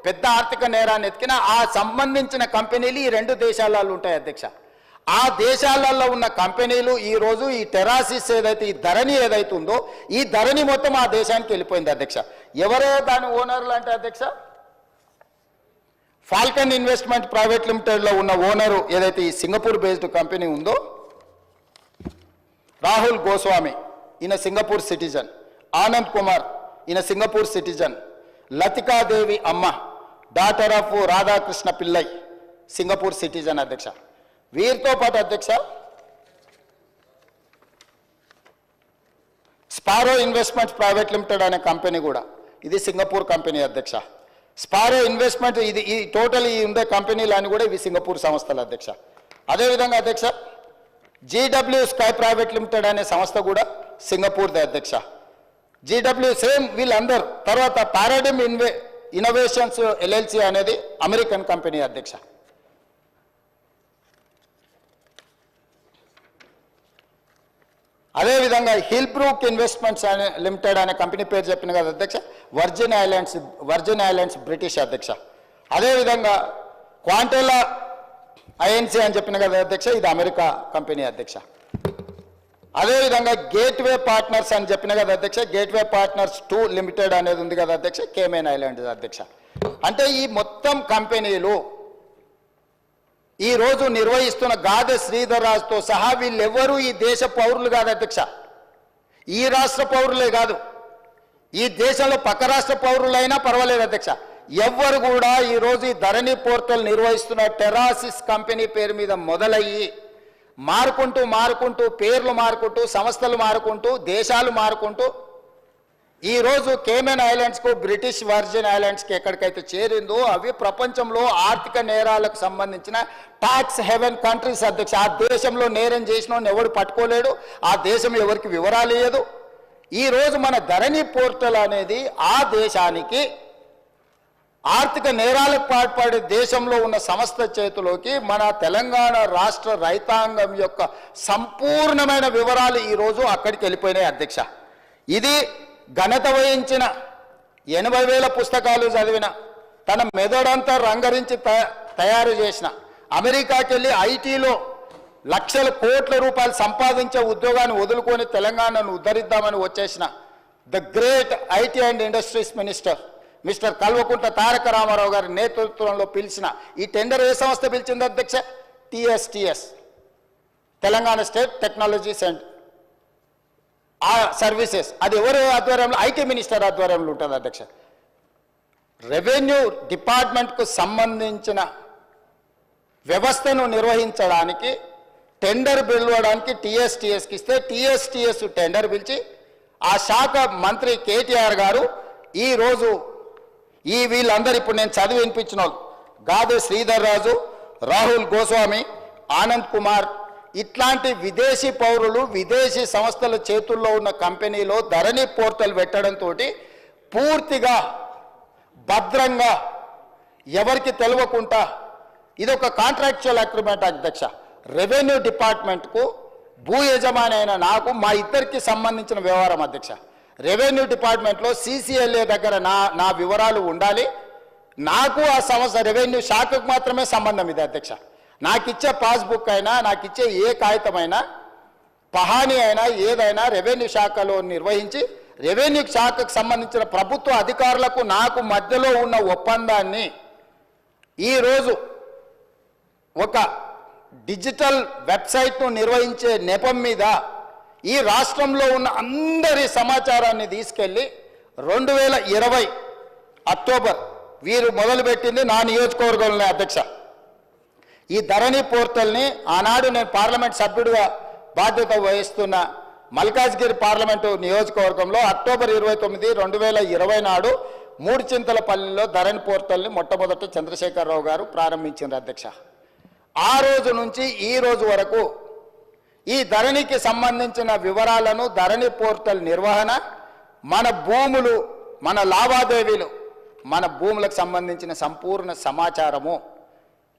పెద్ద ఆర్థిక నేరాన్ని ఎత్తికినా ఆ సంబంధించిన కంపెనీలు ఈ 2 దేశాలలో ఉంటాయి అధ్యక్ష. ఆ దేశాలలో ఉన్న కంపెనీలు ఈరోజు ఈ టెరాసిస్ ఏదైతే ఈ ధరణి ఏదైతే ఉందో ఈ ధరణి మొత్తం ఆ దేశానికి వెళ్ళిపోయింది అధ్యక్ష. ఎవరో దాని ఓనర్లు అంటే అధ్యక్ష ఫాల్కన్ ఇన్వెస్ట్మెంట్ ప్రైవేట్ లిమిటెడ్లో ఉన్న ఓనరు ఏదైతే ఈ సింగపూర్ బేస్డ్ కంపెనీ ఉందో రాహుల్ గోస్వామి, ఈయన సింగపూర్ సిటిజన్, ఆనంద్ కుమార్ ఈయన సింగపూర్ సిటిజన్, లతికాదేవి అమ్మ daughter of Radhakrishna Pillai Singapore citizen అధ్యక్ష. వీరితో పాటు అధ్యక్ష స్పారో ఇన్వెస్ట్మెంట్స్ ప్రైవేట్ లిమిటెడ్ అనే కంపెనీ కూడా ఇది సింగపూర్ కంపెనీ అధ్యక్ష. స్పారో ఇన్వెస్ట్మెంట్ ఇది ఈ టోటల్ ఈ ఉండే కంపెనీలు అని కూడా ఇవి సింగపూర్ సంస్థలు అధ్యక్ష. అదేవిధంగా అధ్యక్ష జీడబ్ల్యూ స్కై ప్రైవేట్ లిమిటెడ్ అనే సంస్థ కూడా సింగపూర్దే అధ్యక్ష. జీడబ్ల్యూ సేమ్ వీళ్ళందరూ. తర్వాత పారాడిమ్ ఇన్నోవేషన్స్ ఎల్ఎల్సి అనేది అమెరికన్ కంపెనీ అధ్యక్ష. అదేవిధంగా హిల్బ్రూక్ ఇన్వెస్ట్మెంట్స్ అనే లిమిటెడ్ అనే కంపెనీ పేరు చెప్పిన కదా అధ్యక్ష, వర్జిన్ ఐలాండ్స్ బ్రిటిష్ అధ్యక్ష. అదేవిధంగా క్వాంటెల్లా ఐఎన్సి అని చెప్పిన కదా అధ్యక్ష, ఇది అమెరికా కంపెనీ అధ్యక్ష. అదేవిధంగా గేట్వే పార్ట్నర్స్ అని చెప్పిన కదా అధ్యక్ష, గేట్వే పార్ట్నర్స్ 2 లిమిటెడ్ అనేది ఉంది కదా అధ్యక్ష, కేమెన్ ఐలాండ్స్ అధ్యక్ష. అంటే ఈ మొత్తం కంపెనీలు ఈ రోజు నిర్వహిస్తున్న గాదెర్ శ్రీధర్రాజుతో సహా వీళ్ళెవ్వరూ ఈ దేశ పౌరులు కాదు అధ్యక్ష. ఈ రాష్ట్ర పౌరులే కాదు, ఈ దేశంలో పక్క రాష్ట్ర పౌరులైనా పర్వాలేదు అధ్యక్ష. ఎవ్వరు కూడా ఈరోజు ఈ ధరణి పోర్టల్ నిర్వహిస్తున్న టెరాసిస్ కంపెనీ పేరు మీద మొదలయ్యి మారుకుంటూ పేర్లు మారుకుంటూ సంస్థలు మారుకుంటూ దేశాలు మారుకుంటూ ఈరోజు కేమెన్ ఐలాండ్స్కు బ్రిటిష్ వర్జిన్ ఐలాండ్స్కి ఎక్కడికైతే చేరిందో అవి ప్రపంచంలో ఆర్థిక నేరాలకు సంబంధించిన ట్యాక్స్ హెవెన్ కంట్రీస్ అధ్యక్ష. ఆ దేశంలో నేరం చేసిన ఎవడు పట్టుకోలేడు, ఆ దేశం ఎవరికి వివరాలు ఇయ్యదు. ఈరోజు మన ధరణి పోర్టల్ అనేది ఆ దేశానికి ఆర్థిక నేరాలకు పాల్పడే దేశంలో ఉన్న సంస్థ చేతిలోకి మన తెలంగాణ రాష్ట్ర రైతాంగం యొక్క సంపూర్ణమైన వివరాలు ఈరోజు అక్కడికి వెళ్ళిపోయినాయి అధ్యక్ష. ఇది ఘనత వహించిన 80,000 పుస్తకాలు చదివిన తన మెదడంతా రంగరించి తయారు చేసిన అమెరికాకి వెళ్ళి ఐటీలో లక్షల కోట్ల రూపాయలు సంపాదించే ఉద్యోగాన్ని వదులుకొని తెలంగాణను ఉద్ధరిద్దామని వచ్చేసిన the great IT and industries minister mister Kalvakuntla Taraka Rama Rao గారి నేతృత్వంలో పిలిచిన ఈ టెండర్ ఏ సంస్థ పిలిచింది అధ్యక్ష? TSTS, Telangana state technology centre ఆ సర్వీసెస్. అది ఎవరు ఆధ్వర్యంలో? ఐటీ మినిస్టర్ ఆధ్వర్యంలో ఉంటుంది అధ్యక్ష. రెవెన్యూ డిపార్ట్మెంట్కు సంబంధించిన వ్యవస్థను నిర్వహించడానికి టెండర్ పిలవడానికి TSTSకి ఇస్తే TSTS టెండర్ పిలిచి ఆ శాఖ మంత్రి కేటీఆర్ గారు ఈరోజు వీళ్ళందరూ ఇప్పుడు నేను చదివి వినిపించిన వాళ్ళు గాదే శ్రీధర్ రాజు, రాహుల్ గోస్వామి, ఆనంద్ కుమార్ ఇట్లాంటి విదేశీ పౌరులు విదేశీ సంస్థల చేతుల్లో ఉన్న కంపెనీలో ధరణి పోర్టల్ పెట్టడంతో పూర్తిగా భద్రంగా ఎవరికి తెలియకుండా ఇదొక కాంట్రాక్చువల్ అగ్రిమెంట్ అధ్యక్ష. రెవెన్యూ డిపార్ట్మెంట్కు భూ యజమాని అయిన నాకు మా ఇద్దరికి సంబంధించిన వ్యవహారం అధ్యక్ష. రెవెన్యూ డిపార్ట్మెంట్లో CCLA దగ్గర నా వివరాలు ఉండాలి. నాకు ఆ సంస్థ రెవెన్యూ శాఖకు మాత్రమే సంబంధం ఇది అధ్యక్ష. నాకు ఇచ్చే పాస్బుక్ అయినా నాకు ఇచ్చే ఏ కాగితమైనా పహాని అయినా ఏదైనా రెవెన్యూ శాఖలో నిర్వహించి రెవెన్యూ శాఖకు సంబంధించిన ప్రభుత్వ అధికారులకు నాకు మధ్యలో ఉన్న ఒప్పందాన్ని ఈరోజు ఒక డిజిటల్ వెబ్సైట్ను నిర్వహించే నెపం మీద ఈ రాష్ట్రంలో ఉన్న అందరి సమాచారాన్ని తీసుకెళ్ళి 2020 అక్టోబర్ వీరు మొదలుపెట్టింది నా నియోజకవర్గంలో అధ్యక్ష. ఈ ధరణి పోర్టల్ని ఆనాడు నేను పార్లమెంట్ సభ్యుడిగా బాధ్యత వహిస్తున్న మల్కాజ్గిరి పార్లమెంటు నియోజకవర్గంలో అక్టోబర్ 29, 2020 నాడు మూడుచింతలపల్లిలో ధరణి పోర్టల్ని మొట్టమొదట చంద్రశేఖరరావు గారు ప్రారంభించారు అధ్యక్ష. ఆ రోజు నుంచి ఈ రోజు వరకు ఈ ధరణికి సంబంధించిన వివరాలను ధరణి పోర్టల్ నిర్వహణ, మన భూములు, మన లావాదేవీలు, మన భూములకు సంబంధించిన సంపూర్ణ సమాచారము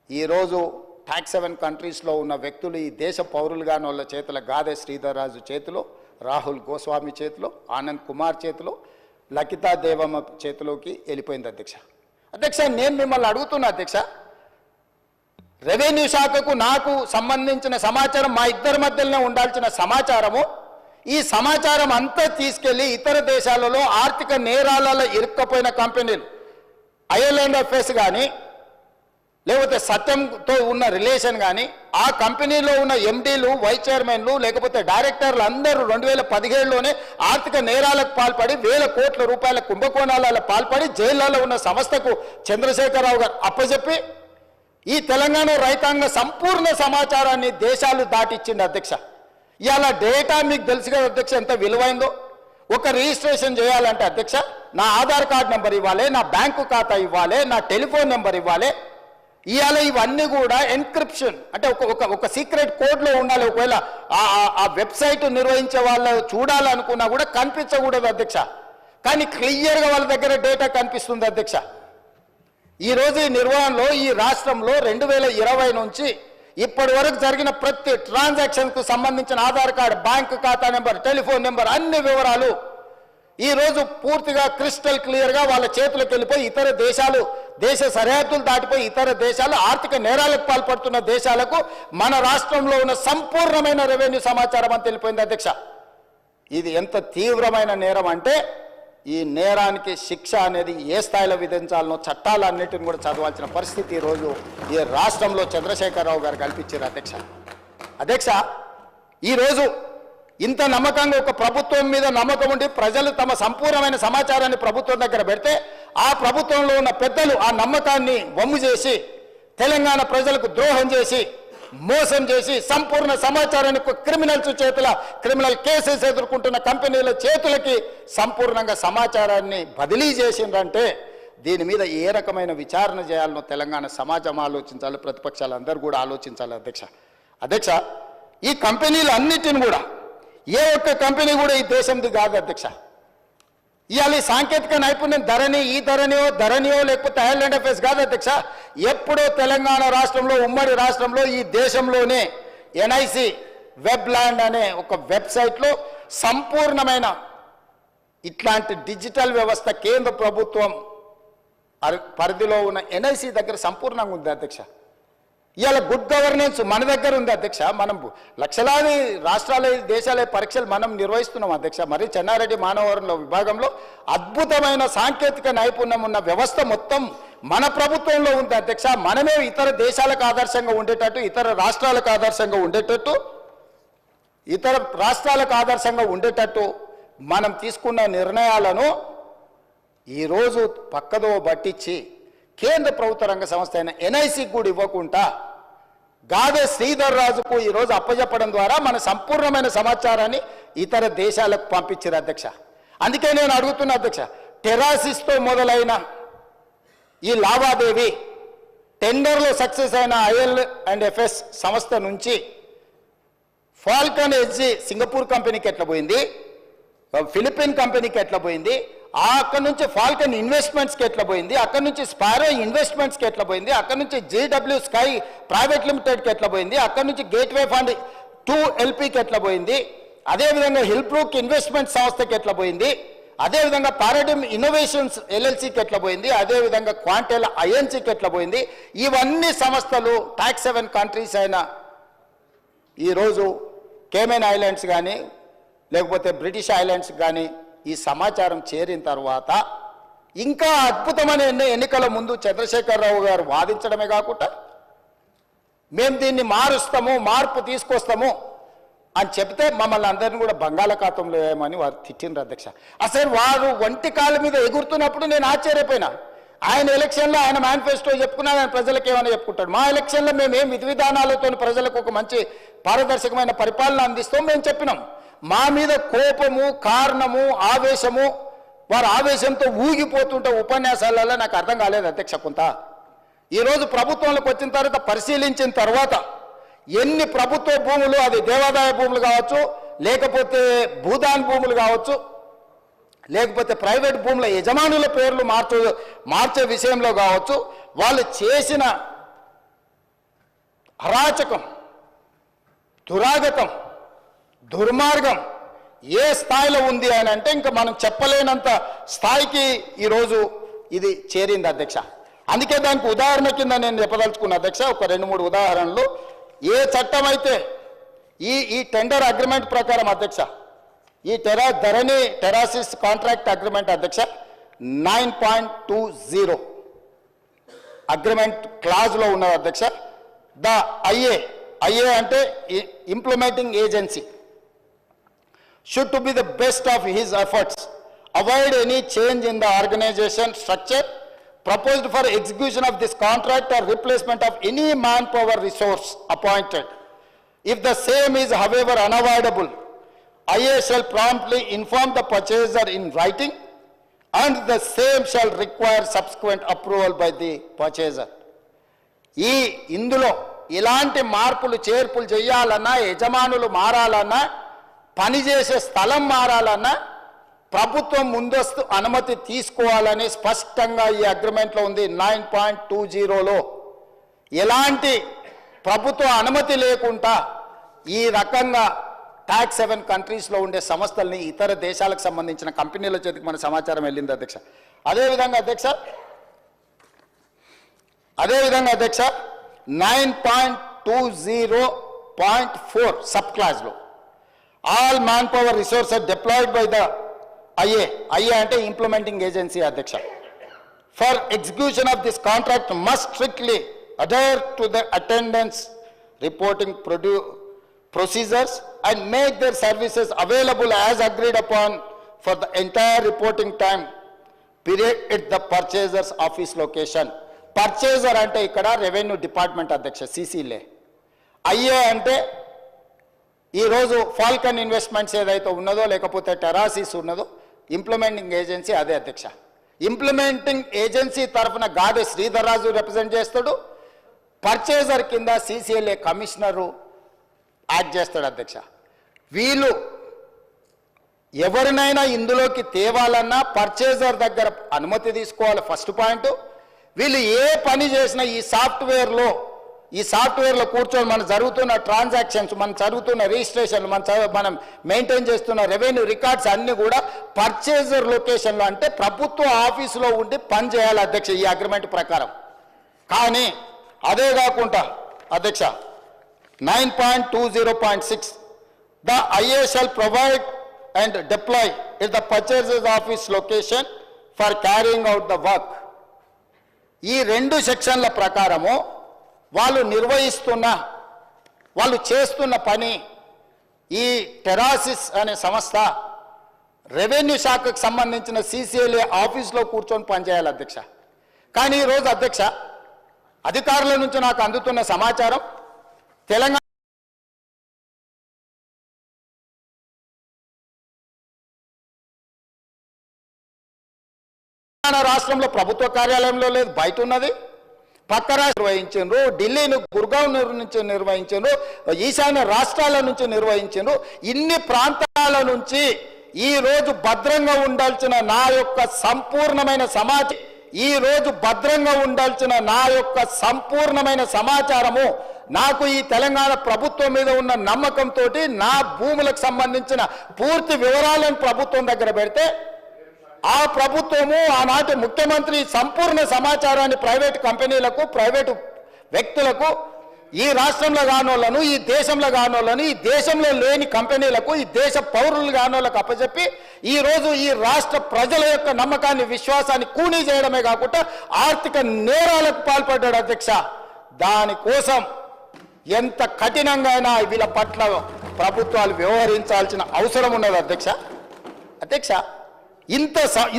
ఈరోజు ట్యాక్స్ హెవెన్ కంట్రీస్లో ఉన్న వ్యక్తులు ఈ దేశ పౌరులుగాని వాళ్ళ చేతుల గాదే శ్రీధర్ రాజు చేతిలో, రాహుల్ గోస్వామి చేతిలో, ఆనంద్ కుమార్ చేతిలో, లకితా దేవమ్మ చేతిలోకి వెళ్ళిపోయింది అధ్యక్ష. అధ్యక్ష, నేను మిమ్మల్ని అడుగుతున్నా అధ్యక్ష, రెవెన్యూ శాఖకు నాకు సంబంధించిన సమాచారం మా ఇద్దరి మధ్యలోనే ఉండాల్సిన సమాచారము, ఈ సమాచారం అంతా తీసుకెళ్లి ఇతర దేశాలలో ఆర్థిక నేరాలలో ఇరుక్కపోయిన కంపెనీలు IL&FS కానీ లేకపోతే సత్యంతో ఉన్న రిలేషన్ కానీ ఆ కంపెనీలో ఉన్న MDలు, వైస్ చైర్మన్లు లేకపోతే డైరెక్టర్లు అందరూ 2017లోనే ఆర్థిక నేరాలకు పాల్పడి వేల కోట్ల రూపాయల కుంభకోణాలలో పాల్పడి జైళ్లలో ఉన్న సంస్థకు చంద్రశేఖరరావు గారు అప్పచెప్పి ఈ తెలంగాణ రైతాంగ సంపూర్ణ సమాచారాన్ని దేశాలు దాటిచ్చింది అధ్యక్ష. ఇవాళ డేటా మీకు తెలుసు కదా అధ్యక్ష ఎంత విలువైందో. ఒక రిజిస్ట్రేషన్ చేయాలంటే అధ్యక్ష నా ఆధార్ కార్డ్ నెంబర్ ఇవ్వాలి, నా బ్యాంకు ఖాతా ఇవ్వాలి, నా టెలిఫోన్ నెంబర్ ఇవ్వాలి. ఇవాళ ఇవన్నీ కూడా ఎన్క్రిప్షన్ అంటే ఒక సీక్రెట్ కోడ్లో ఉండాలి. ఒకవేళ ఆ వెబ్సైట్ నిర్వహించే వాళ్ళు చూడాలనుకున్నా కూడా కనిపించకూడదు అధ్యక్ష. కానీ క్లియర్గా వాళ్ళ దగ్గర డేటా కనిపిస్తుంది అధ్యక్ష. ఈరోజు ఈ నిర్వహణలో ఈ రాష్ట్రంలో 2020 నుంచి ఇప్పటి వరకు జరిగిన ప్రతి ట్రాన్సాక్షన్కు సంబంధించిన ఆధార్ కార్డు, బ్యాంకు ఖాతా నెంబర్, టెలిఫోన్ నెంబర్ అన్ని వివరాలు ఈరోజు పూర్తిగా క్రిస్టల్ క్లియర్గా వాళ్ళ చేతులకు వెళ్ళిపోయి ఇతర దేశాలు, దేశ సరిహద్దులు దాటిపోయి ఇతర దేశాలు ఆర్థిక నేరాలకు పాల్పడుతున్న దేశాలకు మన రాష్ట్రంలో ఉన్న సంపూర్ణమైన రెవెన్యూ సమాచారం అని తెలిపోయింది అధ్యక్ష. ఇది ఎంత తీవ్రమైన నేరం అంటే ఈ నేరానికి శిక్ష అనేది ఏ స్థాయిలో విధించాలనో చట్టాలన్నిటిని కూడా చదవాల్సిన పరిస్థితి ఈరోజు ఈ రాష్ట్రంలో చంద్రశేఖరరావు గారు కల్పించారు అధ్యక్ష. అధ్యక్ష, ఈరోజు ఇంత నమ్మకంగా ఒక ప్రభుత్వం మీద నమ్మకం ఉండి ప్రజలు తమ సంపూర్ణమైన సమాచారాన్ని ప్రభుత్వం దగ్గర పెడితే ఆ ప్రభుత్వంలో ఉన్న పెద్దలు ఆ నమ్మకాన్ని వమ్ము చేసి తెలంగాణ ప్రజలకు ద్రోహం చేసి మోసం చేసి సంపూర్ణ సమాచారాన్ని క్రిమినల్స్ చేతుల క్రిమినల్ కేసెస్ ఎదుర్కొంటున్న కంపెనీల చేతులకి సంపూర్ణంగా సమాచారాన్ని బదిలీ చేసిండ్రంటే దీని మీద ఏ రకమైన విచారణ చేయాలనో తెలంగాణ సమాజం ఆలోచించాలి, ప్రతిపక్షాలు అందరూ కూడా ఆలోచించాలి. అధ్యక్ష ఈ కంపెనీలు అన్నిటిని కూడా ఏ ఒక్క కంపెనీ కూడా ఈ దేశంది కాదు అధ్యక్ష. ఇవాళ ఈ సాంకేతిక నైపుణ్యం ధరణియో లేకపోతే ఐలాండ్ అఫేర్స్ కాదు అధ్యక్ష. ఎప్పుడో తెలంగాణ రాష్ట్రంలో ఉమ్మడి రాష్ట్రంలో ఈ దేశంలోనే ఎన్ఐసి వెబ్ ల్యాండ్ అనే ఒక వెబ్సైట్లో సంపూర్ణమైన ఇట్లాంటి డిజిటల్ వ్యవస్థ కేంద్ర ప్రభుత్వం పరిధిలో ఉన్న ఎన్ఐసి దగ్గర సంపూర్ణంగా ఉంది అధ్యక్ష. ఇవాళ గుడ్ గవర్నెన్స్ మన దగ్గర ఉంది అధ్యక్ష. మనం లక్షలాది రాష్ట్రాల దేశాల పరీక్షలు మనం నిర్వహిస్తున్నాం అధ్యక్ష. మరి చెన్నారెడ్డి మానవ వనరుల విభాగంలో అద్భుతమైన సాంకేతిక నైపుణ్యం ఉన్న వ్యవస్థ మొత్తం మన ప్రభుత్వంలో ఉంది అధ్యక్ష. మనమే ఇతర దేశాలకు ఆదర్శంగా ఉండేటట్టు, ఇతర రాష్ట్రాలకు ఆదర్శంగా ఉండేటట్టు మనం తీసుకున్న నిర్ణయాలను ఈరోజు పక్కదో పట్టించి కేంద్ర ప్రభుత్వ రంగ సంస్థ అయిన ఎన్ఐసికి కూడా ఇవ్వకుండా గాదే శ్రీధర్ రాజుకు ఈరోజు అప్పచెప్పడం ద్వారా మన సంపూర్ణమైన సమాచారాన్ని ఇతర దేశాలకు పంపించారు అధ్యక్ష. అందుకే నేను అడుగుతున్నా అధ్యక్ష, టెరాసిస్తో మొదలైన ఈ లావాదేవీ టెండర్లో సక్సెస్ అయిన IL&FS సంస్థ నుంచి ఫాల్కన్ ఎడ్జి సింగపూర్ కంపెనీకి ఎట్లా పోయింది, ఫిలిపిన్ కంపెనీకి ఎట్లా పోయింది, అక్కడ నుంచి ఫాల్కన్ ఇన్వెస్ట్మెంట్స్కి ఎట్లా పోయింది, అక్కడ నుంచి స్పారో ఇన్వెస్ట్మెంట్స్కి ఎట్లా పోయింది, అక్కడ నుంచి JW స్కై ప్రైవేట్ లిమిటెడ్కి ఎట్లా పోయింది, అక్కడ నుంచి గేట్వే ఫండ్ 2LPకి ఎట్లా పోయింది, అదేవిధంగా హిల్బ్రూక్ ఇన్వెస్ట్మెంట్ సంస్థకి ఎట్లా పోయింది, అదేవిధంగా పారాడిమ్ ఇన్నోవేషన్స్ LLCకి ఎట్లా పోయింది, అదేవిధంగా క్వాంటెల్ INCకి ఎట్లా పోయింది. ఇవన్నీ సంస్థలు టాక్స్ 7 కంట్రీస్ అయిన ఈరోజు కేమెన్ ఐలాండ్స్ కానీ లేకపోతే బ్రిటిష్ ఐలాండ్స్ కానీ ఈ సమాచారం చేరిన తర్వాత ఇంకా అద్భుతమైన ఎన్నికల ముందు చంద్రశేఖరరావు గారు వాదించడమే కాకుండా మేము దీన్ని మార్పు తీసుకొస్తాము అని చెప్తే మమ్మల్ని అందరినీ కూడా బంగాళాఖాతంలో వేయమని వారు తిట్టిండ్రు అధ్యక్ష. అసలు వారు ఒంటి కాళ్ళ మీద ఎగురుతున్నప్పుడు నేను ఆశ్చర్యపోయినా. ఆయన ఎలక్షన్లో ఆయన మేనిఫెస్టో చెప్పుకున్నా, ఆయన ప్రజలకు ఏమైనా చెప్పుకుంటాడు. మా ఎలక్షన్లో మేము ఏం విధి విధానాలతో ప్రజలకు ఒక మంచి పారదర్శకమైన పరిపాలన అందిస్తాం మేము చెప్పినాం. మా మీద కోపము, కారణము, ఆవేశము, వారు ఆవేశంతో ఊగిపోతుంటే ఉపన్యాసాలలో నాకు అర్థం కాలేదు అధ్యక్ష. కొంత ఈరోజు ప్రభుత్వంలోకి వచ్చిన తర్వాత పరిశీలించిన తర్వాత ఎన్ని ప్రభుత్వ భూములు, అది దేవాదాయ భూములు కావచ్చు, లేకపోతే భూదాన్ భూములు కావచ్చు, లేకపోతే ప్రైవేట్ భూముల యజమానుల పేర్లు మార్చే విషయంలో కావచ్చు, వాళ్ళు చేసిన అరాచకం, దురాగతం, దుర్మార్గం ఏ స్థాయిలో ఉంది అని అంటే ఇంకా మనం చెప్పలేనంత స్థాయికి ఈరోజు ఇది చేరింది అధ్యక్ష. అందుకే దానికి ఉదాహరణ కింద నేను చెప్పదలుచుకున్న అధ్యక్ష ఒక 2-3 ఉదాహరణలు. ఏ చట్టం అయితే ఈ టెండర్ అగ్రిమెంట్ ప్రకారం అధ్యక్ష, ఈ టెరాసిస్ కాంట్రాక్ట్ అగ్రిమెంట్ అధ్యక్ష 9.20 అగ్రిమెంట్ క్లాజ్లో ఉన్నది అధ్యక్ష. ద ఐఏ అంటే implementing agency should to be the best of his efforts, avoid any change in the organization structure proposed for execution of this contract or replacement of any manpower resource appointed. If the same is however unavoidable, IA shall promptly inform the purchaser in writing and the same shall require subsequent approval by the purchaser. ఇందులో ఇలాంటి మార్పులు చేర్పులు చేయాలన్నా, యజమానులు మారాలన్నా, పనిచేసే స్థలం మారాలన్నా ప్రభుత్వం ముందస్తు అనుమతి తీసుకోవాలని స్పష్టంగా ఈ అగ్రిమెంట్లో ఉంది. 9.20లో ఎలాంటి ప్రభుత్వ అనుమతి లేకుండా ఈ రకంగా టాక్స్ 7 కంట్రీస్లో ఉండే సంస్థల్ని ఇతర దేశాలకు సంబంధించిన కంపెనీల చేతికి మన సమాచారం వెళ్ళింది అధ్యక్ష. అదేవిధంగా అధ్యక్ష 9.20.4 సబ్ క్లాజ్లో all manpower resources deployed by the IA అంటే ఇంప్లిమెంటింగ్ ఏజెన్సీ అధ్యక్ష, for execution of this contract must strictly adhere to the attendance reporting procedures and make their services available as agreed upon for the entire reporting time period at the purchaser's office location. Purchaser అంటే ఇక్కడ revenue department అధ్యక్ష, CCలే. IA అంటే ఈరోజు Falcon investments ఏదైతే ఉన్నదో లేకపోతే టెరాసిస్ ఉన్నదో implementing agency అదే అధ్యక్ష. ఇంప్లిమెంటింగ్ ఏజెన్సీ తరఫున గాదె శ్రీధర్ రాజు రిప్రజెంట్ చేస్తాడు, పర్చేజర్ కింద సిసిఎల్ఏ కమిషనరు యాక్ట్ చేస్తాడు అధ్యక్ష. వీళ్ళు ఎవరినైనా ఇందులోకి తేవాలన్నా పర్చేజర్ దగ్గర అనుమతి తీసుకోవాలి ఫస్ట్ పాయింట్. వీళ్ళు ఏ పని చేసినా ఈ సాఫ్ట్వేర్లో కూర్చొని మనం జరుగుతున్న ట్రాన్సాక్షన్స్, మనం జరుగుతున్న రిజిస్ట్రేషన్లు, మనం మెయింటైన్ చేస్తున్న రెవెన్యూ రికార్డ్స్ అన్నీ కూడా పర్చేజర్ లొకేషన్లో అంటే ప్రభుత్వ ఆఫీసులో ఉండి పని చేయాలి అధ్యక్ష ఈ అగ్రిమెంట్ ప్రకారం. కానీ అదే కాకుండా అధ్యక్ష 9.20.6 the IA shall provide and deploy at the purchaser's office location for carrying out the work. ఈ రెండు సెక్షన్ల ప్రకారము వాళ్ళు చేస్తున్న పని ఈ టెరాసిస్ అనే సంస్థ రెవెన్యూ శాఖకు సంబంధించిన సిసిఎల్ఏ ఆఫీస్లో కూర్చొని పనిచేయాలి అధ్యక్ష. కానీ ఈరోజు అధ్యక్ష అధికారుల నుంచి నాకు అందుతున్న సమాచారం తెలంగాణ రాష్ట్రంలో ప్రభుత్వ కార్యాలయంలో లేదు, బయట ఉన్నది. పక్క నిర్వహించారు, ఢిల్లీని గుర్గావ్ నుంచి నిర్వహించారు, ఈశాన్య రాష్ట్రాల నుంచి నిర్వహించారు. ఇన్ని ప్రాంతాల నుంచి ఈ రోజు భద్రంగా ఉండాల్సిన నా యొక్క సంపూర్ణమైన సమాచారము నాకు ఈ తెలంగాణ ప్రభుత్వం మీద ఉన్న నమ్మకంతో నా భూములకు సంబంధించిన పూర్తి వివరాలను ప్రభుత్వం దగ్గర పెడితే ఆ ప్రభుత్వము ఆనాటి ముఖ్యమంత్రి సంపూర్ణ సమాచారాన్ని ప్రైవేట్ కంపెనీలకు, ప్రైవేటు వ్యక్తులకు, ఈ రాష్ట్రంలో కానోళ్లను, ఈ దేశంలో కానోళ్లను, ఈ దేశంలో లేని కంపెనీలకు, ఈ దేశ పౌరులు కానోళ్లకు అప్పచెప్పి ఈరోజు ఈ రాష్ట్ర ప్రజల యొక్క నమ్మకాన్ని, విశ్వాసాన్ని కూనీ చేయడమే కాకుండా ఆర్థిక నేరాలకు పాల్పడ్డాడు అధ్యక్ష. దానికోసం ఎంత కఠినంగా అయినా వీళ్ళ పట్ల ప్రభుత్వాలు వ్యవహరించాల్సిన అవసరం ఉన్నది అధ్యక్ష.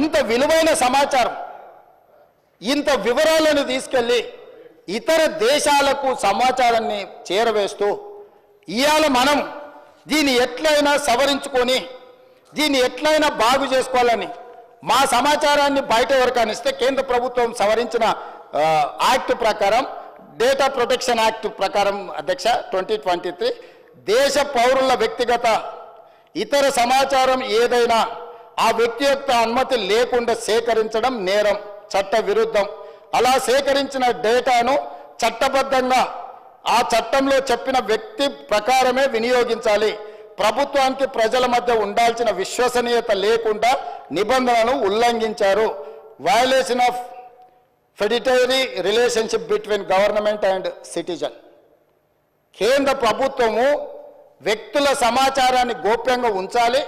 ఇంత విలువైన సమాచారం, ఇంత వివరాలను తీసుకెళ్ళి ఇతర దేశాలకు సమాచారాన్ని చేరవేస్తూ ఇవాళ మనం దీన్ని ఎట్లయినా సవరించుకొని దీన్ని ఎట్లయినా బాగు చేసుకోవాలని మా సమాచారాన్ని బయట ఎవరికైనా ఇస్తే కేంద్ర ప్రభుత్వం సవరించిన యాక్ట్ ప్రకారం, డేటా ప్రొటెక్షన్ యాక్ట్ ప్రకారం అధ్యక్ష 2023 దేశ పౌరుల వ్యక్తిగత ఇతర సమాచారం ఏదైనా ఆ వ్యక్తి యొక్క అనుమతి లేకుండా సేకరించడం నేరం, చట్ట విరుద్ధం. అలా సేకరించిన డేటాను చట్టబద్ధంగా ఆ చట్టంలో చెప్పిన వ్యక్తి ప్రకారమే వినియోగించాలి. ప్రభుత్వానికి ప్రజల మధ్య ఉండాల్సిన విశ్వసనీయత లేకుండా నిబంధనలను ఉల్లంఘించారు. Violation of fiduciary relationship between government and citizen. కేంద్ర ప్రభుత్వము వ్యక్తుల సమాచారాన్ని గోప్యంగా ఉంచాలి.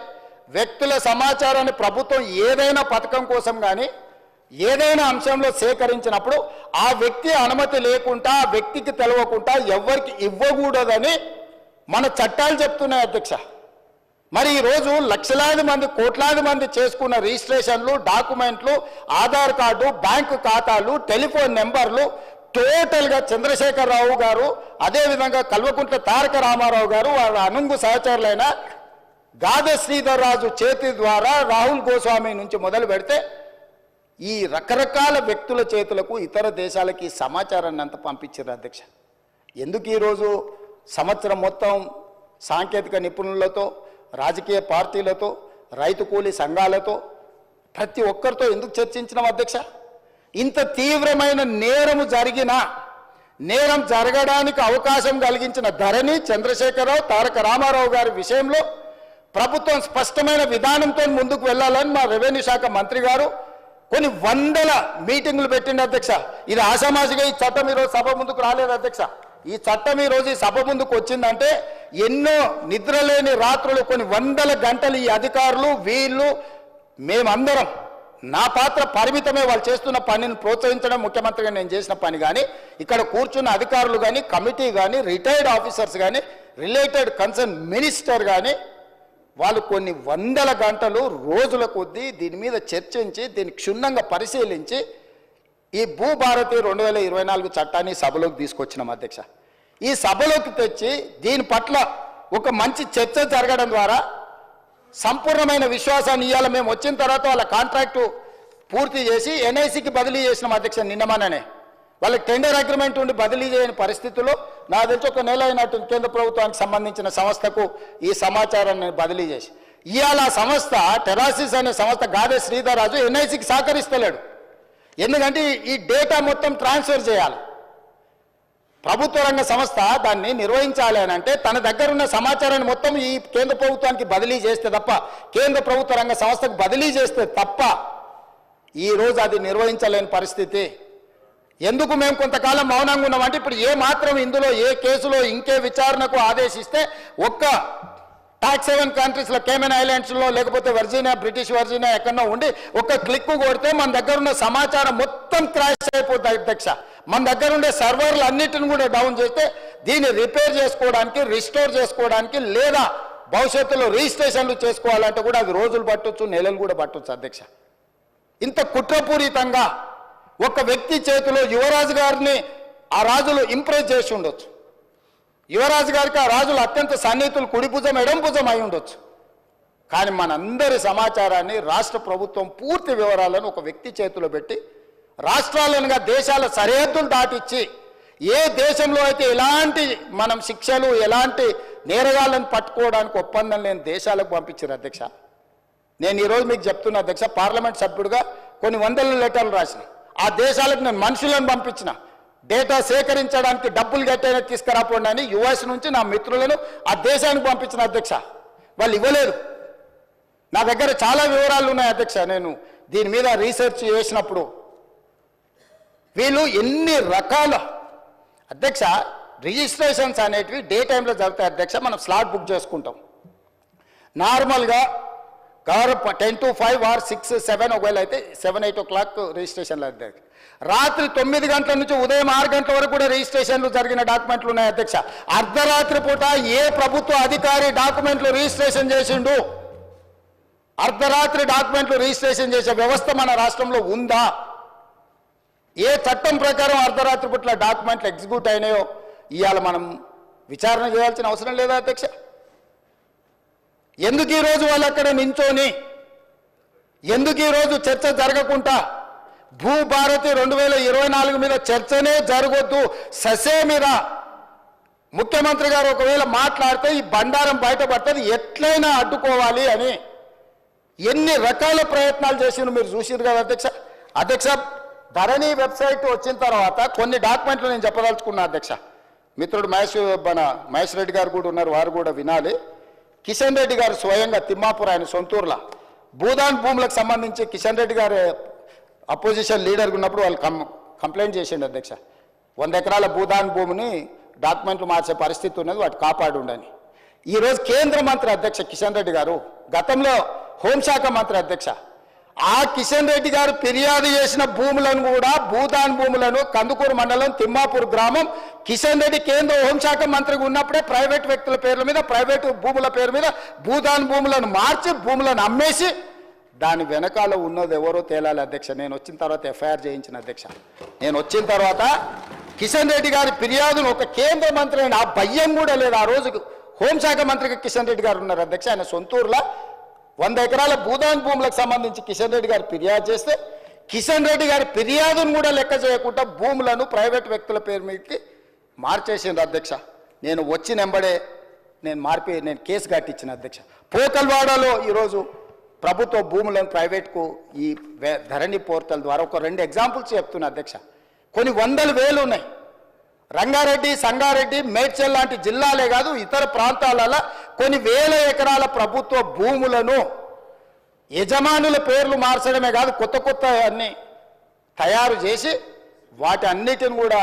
వ్యక్తుల సమాచారాన్ని ప్రభుత్వం ఏదైనా పథకం కోసం కానీ ఏదైనా అంశంలో సేకరించినప్పుడు ఆ వ్యక్తి అనుమతి లేకుండా, ఆ వ్యక్తికి తెలవకుండా ఎవరికి ఇవ్వకూడదని మన చట్టాలు చెప్తున్నాయి అధ్యక్ష. మరి ఈరోజు లక్షలాది మంది, కోట్లాది మంది చేసుకున్న రిజిస్ట్రేషన్లు, డాక్యుమెంట్లు, ఆధార్ కార్డు, బ్యాంకు ఖాతాలు, టెలిఫోన్ నెంబర్లు టోటల్గా చంద్రశేఖరరావు గారు, అదేవిధంగా కల్వకుంట్ల తారక రామారావు గారు, వాళ్ళ అనుంగు సహచరులైన గాదె శ్రీధర్ రాజు చేతి ద్వారా రాహుల్ గోస్వామి నుంచి మొదలు పెడితే ఈ రకరకాల వ్యక్తుల చేతులకు ఇతర దేశాలకి సమాచారాన్ని అంతా పంపించారు అధ్యక్ష. ఎందుకు ఈరోజు సంవత్సరం మొత్తం సాంకేతిక నిపుణులతో, రాజకీయ పార్టీలతో, రైతు కూలీ సంఘాలతో ప్రతి ఒక్కరితో ఎందుకు చర్చించినాం అధ్యక్ష? ఇంత తీవ్రమైన నేరం జరగడానికి అవకాశం కలిగించిన ధరణి, చంద్రశేఖరరావు, తారక రామారావు గారి విషయంలో ప్రభుత్వం స్పష్టమైన విధానంతో ముందుకు వెళ్ళాలని మా రెవెన్యూ శాఖ మంత్రి గారు కొన్ని వందల మీటింగులు పెట్టిండు అధ్యక్ష. ఇది ఆషామాషిగా ఈ చట్టం ఈరోజు సభ ముందుకు రాలేదు అధ్యక్ష. ఈ చట్టం ఈరోజు ఈ సభ ముందుకు వచ్చిందంటే ఎన్నో నిద్రలేని రాత్రులు, కొన్ని వందల గంటలు ఈ అధికారులు, వీళ్ళు, మేమందరం, నా పాత్ర పరిమితమే. వాళ్ళు చేస్తున్న పనిని ప్రోత్సహించడం ముఖ్యమంత్రిగా నేను చేసిన పని. కానీ ఇక్కడ కూర్చున్న అధికారులు కానీ, కమిటీ కానీ, రిటైర్డ్ ఆఫీసర్స్ కానీ, రిలేటెడ్ కన్సర్న్ మినిస్టర్ కానీ వాళ్ళు కొన్ని వందల గంటలు, రోజుల కొద్దీ దీని మీద చర్చించి దీన్ని క్షుణ్ణంగా పరిశీలించి ఈ భూభారతి 2024 చట్టాన్ని సభలోకి తీసుకొచ్చినాం అధ్యక్ష. ఈ సభలోకి తెచ్చి దీని పట్ల ఒక మంచి చర్చ జరగడం ద్వారా సంపూర్ణమైన విశ్వాసాన్ని ఇవ్వాలి. మేము వచ్చిన తర్వాత వాళ్ళ కాంట్రాక్టు పూర్తి చేసి ఎన్ఐసికి బదిలీ చేసినాం అధ్యక్ష. నిన్నమననే వాళ్ళకి టెండర్ అగ్రిమెంట్ ఉండి బదిలీ చేయని పరిస్థితుల్లో నాకు తెలిసి ఒక నెల అయినట్టు కేంద్ర ప్రభుత్వానికి సంబంధించిన సంస్థకు ఈ సమాచారాన్ని బదిలీ చేసి ఇవాళ సంస్థ టెరాసిస్ అనే సంస్థ గాదే శ్రీధర్ రాజు ఎన్ఐసికి సహకరిస్తలేడు. ఎందుకంటే ఈ డేటా మొత్తం ట్రాన్స్ఫర్ చేయాలి. ప్రభుత్వ రంగ సంస్థ దాన్ని నిర్వహించాలి అని అంటే తన దగ్గర ఉన్న సమాచారాన్ని మొత్తం ఈ కేంద్ర ప్రభుత్వానికి బదిలీ చేస్తే తప్ప, కేంద్ర ప్రభుత్వ రంగ సంస్థకు బదిలీ చేస్తే తప్ప ఈరోజు అది నిర్వహించలేని పరిస్థితి. ఎందుకు మేము కొంతకాలం మౌనంగా ఉన్నామంటే ఇప్పుడు ఏ మాత్రం ఇందులో ఏ కేసులో ఇంకే విచారణకు ఆదేశిస్తే ఒక్క టాక్స్ హెవెన్ కంట్రీస్లో కేమెన్ ఐలాండ్స్లో లేకపోతే వర్జీనియా, బ్రిటిష్ వర్జీనియా ఎక్కడో ఉండి ఒక్క క్లిక్ కొడితే మన దగ్గర ఉన్న సమాచారం మొత్తం క్రాష్ అయిపోతుంది అధ్యక్ష. మన దగ్గర ఉండే సర్వర్లు అన్నిటిని కూడా డౌన్ చేస్తే దీన్ని రిపేర్ చేసుకోవడానికి, రిస్టోర్ చేసుకోవడానికి లేదా భవిష్యత్తులో రిజిస్ట్రేషన్లు చేసుకోవాలంటే కూడా అది రోజులు పట్టొచ్చు, నెలలు కూడా పట్టొచ్చు అధ్యక్ష. ఇంత కుట్రపూరితంగా ఒక వ్యక్తి చేతిలో యువరాజు గారిని ఆ రాజులు ఇంప్రెస్ చేసి ఉండొచ్చు. యువరాజు గారికి ఆ రాజులు అత్యంత సన్నిహితులు, కుడి భుజం ఎడం భుజం అయి ఉండొచ్చు. కానీ మనందరి సమాచారాన్ని రాష్ట్ర ప్రభుత్వం పూర్తి వివరాలను ఒక వ్యక్తి చేతిలో పెట్టి రాష్ట్రాలనుగా దేశాల సరిహద్దులు దాటిచ్చి ఏ దేశంలో అయితే ఎలాంటి మనం శిక్షలు, ఎలాంటి నేరగాళ్ళను పట్టుకోవడానికి ఒప్పందం లేని దేశాలకు పంపించారు అధ్యక్ష. నేను ఈరోజు మీకు చెప్తున్నా అధ్యక్ష, పార్లమెంట్ సభ్యుడిగా కొన్ని వందల లెటర్లు రాసిన ఆ దేశాలకు నేను మనుషులను పంపించిన డేటా సేకరించడానికి డబ్బులు గట్టైనా తీసుకురాపోండి అని యుఎస్ నుంచి నా మిత్రులను ఆ దేశానికి పంపించిన అధ్యక్ష. వాళ్ళు ఇవ్వలేదు. నా దగ్గర చాలా వివరాలు ఉన్నాయి అధ్యక్ష. నేను దీని మీద రీసెర్చ్ చేసినప్పుడు వీళ్ళు ఎన్ని రకాల అధ్యక్ష రిజిస్ట్రేషన్స్ అనేటివి డే టైంలో జరుగుతాయి అధ్యక్ష. మనం స్లాట్ బుక్ చేసుకుంటాం నార్మల్గా 10 to 5 or 6, 7 ఒకవేళ అయితే 7, 8 o'clock రిజిస్ట్రేషన్లు అధ్యక్ష. రాత్రి 9 గంటల నుంచి ఉదయం 6 గంటల వరకు కూడా రిజిస్ట్రేషన్లు జరిగిన డాక్యుమెంట్లు ఉన్నాయి అధ్యక్ష. అర్ధరాత్రి పూట ఏ ప్రభుత్వ అధికారి డాక్యుమెంట్లు రిజిస్ట్రేషన్ చేసిండు? అర్ధరాత్రి డాక్యుమెంట్లు రిజిస్ట్రేషన్ చేసే వ్యవస్థ మన రాష్ట్రంలో ఉందా? ఏ చట్టం ప్రకారం అర్ధరాత్రి పూట డాక్యుమెంట్లు ఎగ్జిక్యూట్ అయినాయో ఇవాళ మనం విచారణ చేయాల్సిన అవసరం లేదా అధ్యక్ష? ఎందుకు ఈరోజు వాళ్ళు అక్కడ నించోని, ఎందుకు ఈరోజు చర్చ జరగకుండా భూభారతి 2024 మీద చర్చనే జరగొద్దు, ససే మీద ముఖ్యమంత్రి గారు ఒకవేళ మాట్లాడితే ఈ బండారం బయటపడుతుంది, ఎట్లయినా అడ్డుకోవాలి అని ఎన్ని రకాల ప్రయత్నాలు చేసిండ్రు మీరు చూసిండ్రు కదా అధ్యక్ష. అధ్యక్ష, ధరణి వెబ్సైట్ వచ్చిన తర్వాత కొన్ని డాక్యుమెంట్లు నేను చెప్పదలుచుకున్నా అధ్యక్ష. మిత్రుడు మహేష్ రెడ్డి గారు కూడా ఉన్నారు, వారు కూడా వినాలి. కిషన్ రెడ్డి గారు స్వయంగా తిమ్మాపూర్ ఆయన సొంతూరులో భూదాన్ భూములకు సంబంధించి కిషన్ రెడ్డి గారు అపోజిషన్ లీడర్గా ఉన్నప్పుడు వాళ్ళు కంప్లైంట్ చేసిండు అధ్యక్ష. 100 ఎకరాల భూదాన్ భూమిని డాక్యుమెంట్లు మార్చే పరిస్థితి ఉన్నది, వాటి కాపాడు ఉండని. ఈరోజు కేంద్ర మంత్రి అధ్యక్ష కిషన్ రెడ్డి గారు, గతంలో హోంశాఖ మంత్రి అధ్యక్ష, ఆ కిషన్ రెడ్డి గారు ఫిర్యాదు చేసిన భూములను కూడా భూదాన్ భూములను కందుకూరు మండలం తిమ్మాపూర్ గ్రామం కిషన్ రెడ్డి కేంద్ర హోంశాఖ మంత్రిగా ఉన్నప్పుడే ప్రైవేట్ వ్యక్తుల పేర్ల మీద, ప్రైవేటు భూముల పేరు మీద భూదాన్ భూములను మార్చి భూములను అమ్మేసి దాని వెనకాల ఉన్నది ఎవరో తేలాలి అధ్యక్ష. నేను వచ్చిన తర్వాత ఎఫ్ఐఆర్ చేయించిన అధ్యక్ష. నేను వచ్చిన తర్వాత కిషన్ రెడ్డి గారి ఫిర్యాదును ఒక కేంద్ర మంత్రి అయిన ఆ భయం కూడా లేదు. ఆ రోజు హోంశాఖ మంత్రిగా కిషన్ రెడ్డి గారు ఉన్నారు అధ్యక్ష. ఆయన సొంతూరులో 100 ఎకరాల భూదాన్ భూములకు సంబంధించి కిషన్ రెడ్డి గారు ఫిర్యాదు చేస్తే కిషన్ రెడ్డి గారి ఫిర్యాదును కూడా లెక్క చేయకుండా భూములను ప్రైవేట్ వ్యక్తుల పేరు మీదకి మార్చేసిండ్రు అధ్యక్ష. నేను వచ్చిన వెంబడే నేను కేసు కట్టించిన అధ్యక్ష. పోకల్వాడలో ఈరోజు ప్రభుత్వ భూములను ప్రైవేట్కు ఈ ధరణి పోర్టల్ ద్వారా ఒక 2 ఎగ్జాంపుల్స్ చెప్తున్నా అధ్యక్ష. కొన్ని వందల వేలు ఉన్నాయి. రంగారెడ్డి, సంగారెడ్డి, మేడ్చల్ లాంటి జిల్లాలే కాదు ఇతర ప్రాంతాలలో కొన్ని వేల ఎకరాల ప్రభుత్వ భూములను యజమానుల పేర్లు మార్చడమే కాదు కొత్త కొత్త అన్ని తయారు చేసి వాటి అన్నిటిని కూడా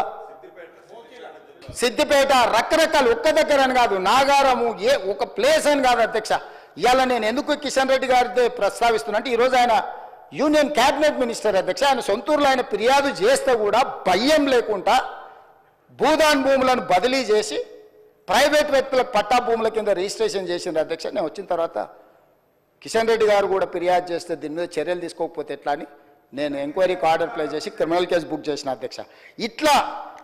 సిద్దిపేట రకరకాల ఒక్క దగ్గర అని కాదు, నాగారము ఏ ఒక ప్లేస్ అని కాదు అధ్యక్ష. ఇవాళ నేను ఎందుకు కిషన్ రెడ్డి గారితో ప్రస్తావిస్తున్నా అంటే ఈరోజు ఆయన యూనియన్ క్యాబినెట్ మినిస్టర్ అధ్యక్ష. ఆయన సొంతూరులో ఆయన ఫిర్యాదు చేస్తే కూడా భయం లేకుండా భూదాన్ భూములను బదిలీ చేసి ప్రైవేట్ వ్యక్తులకు పట్టా భూముల కింద రిజిస్ట్రేషన్ చేసిండ్రు అధ్యక్ష. నేను వచ్చిన తర్వాత కిషన్ రెడ్డి గారు కూడా ఫిర్యాదు చేస్తే దీని మీద చర్యలు తీసుకోకపోతే ఎట్లా అని నేను ఎంక్వైరీకి ఆర్డర్ ప్లేస్ చేసి క్రిమినల్ కేసు బుక్ చేసిన అధ్యక్ష. ఇట్లా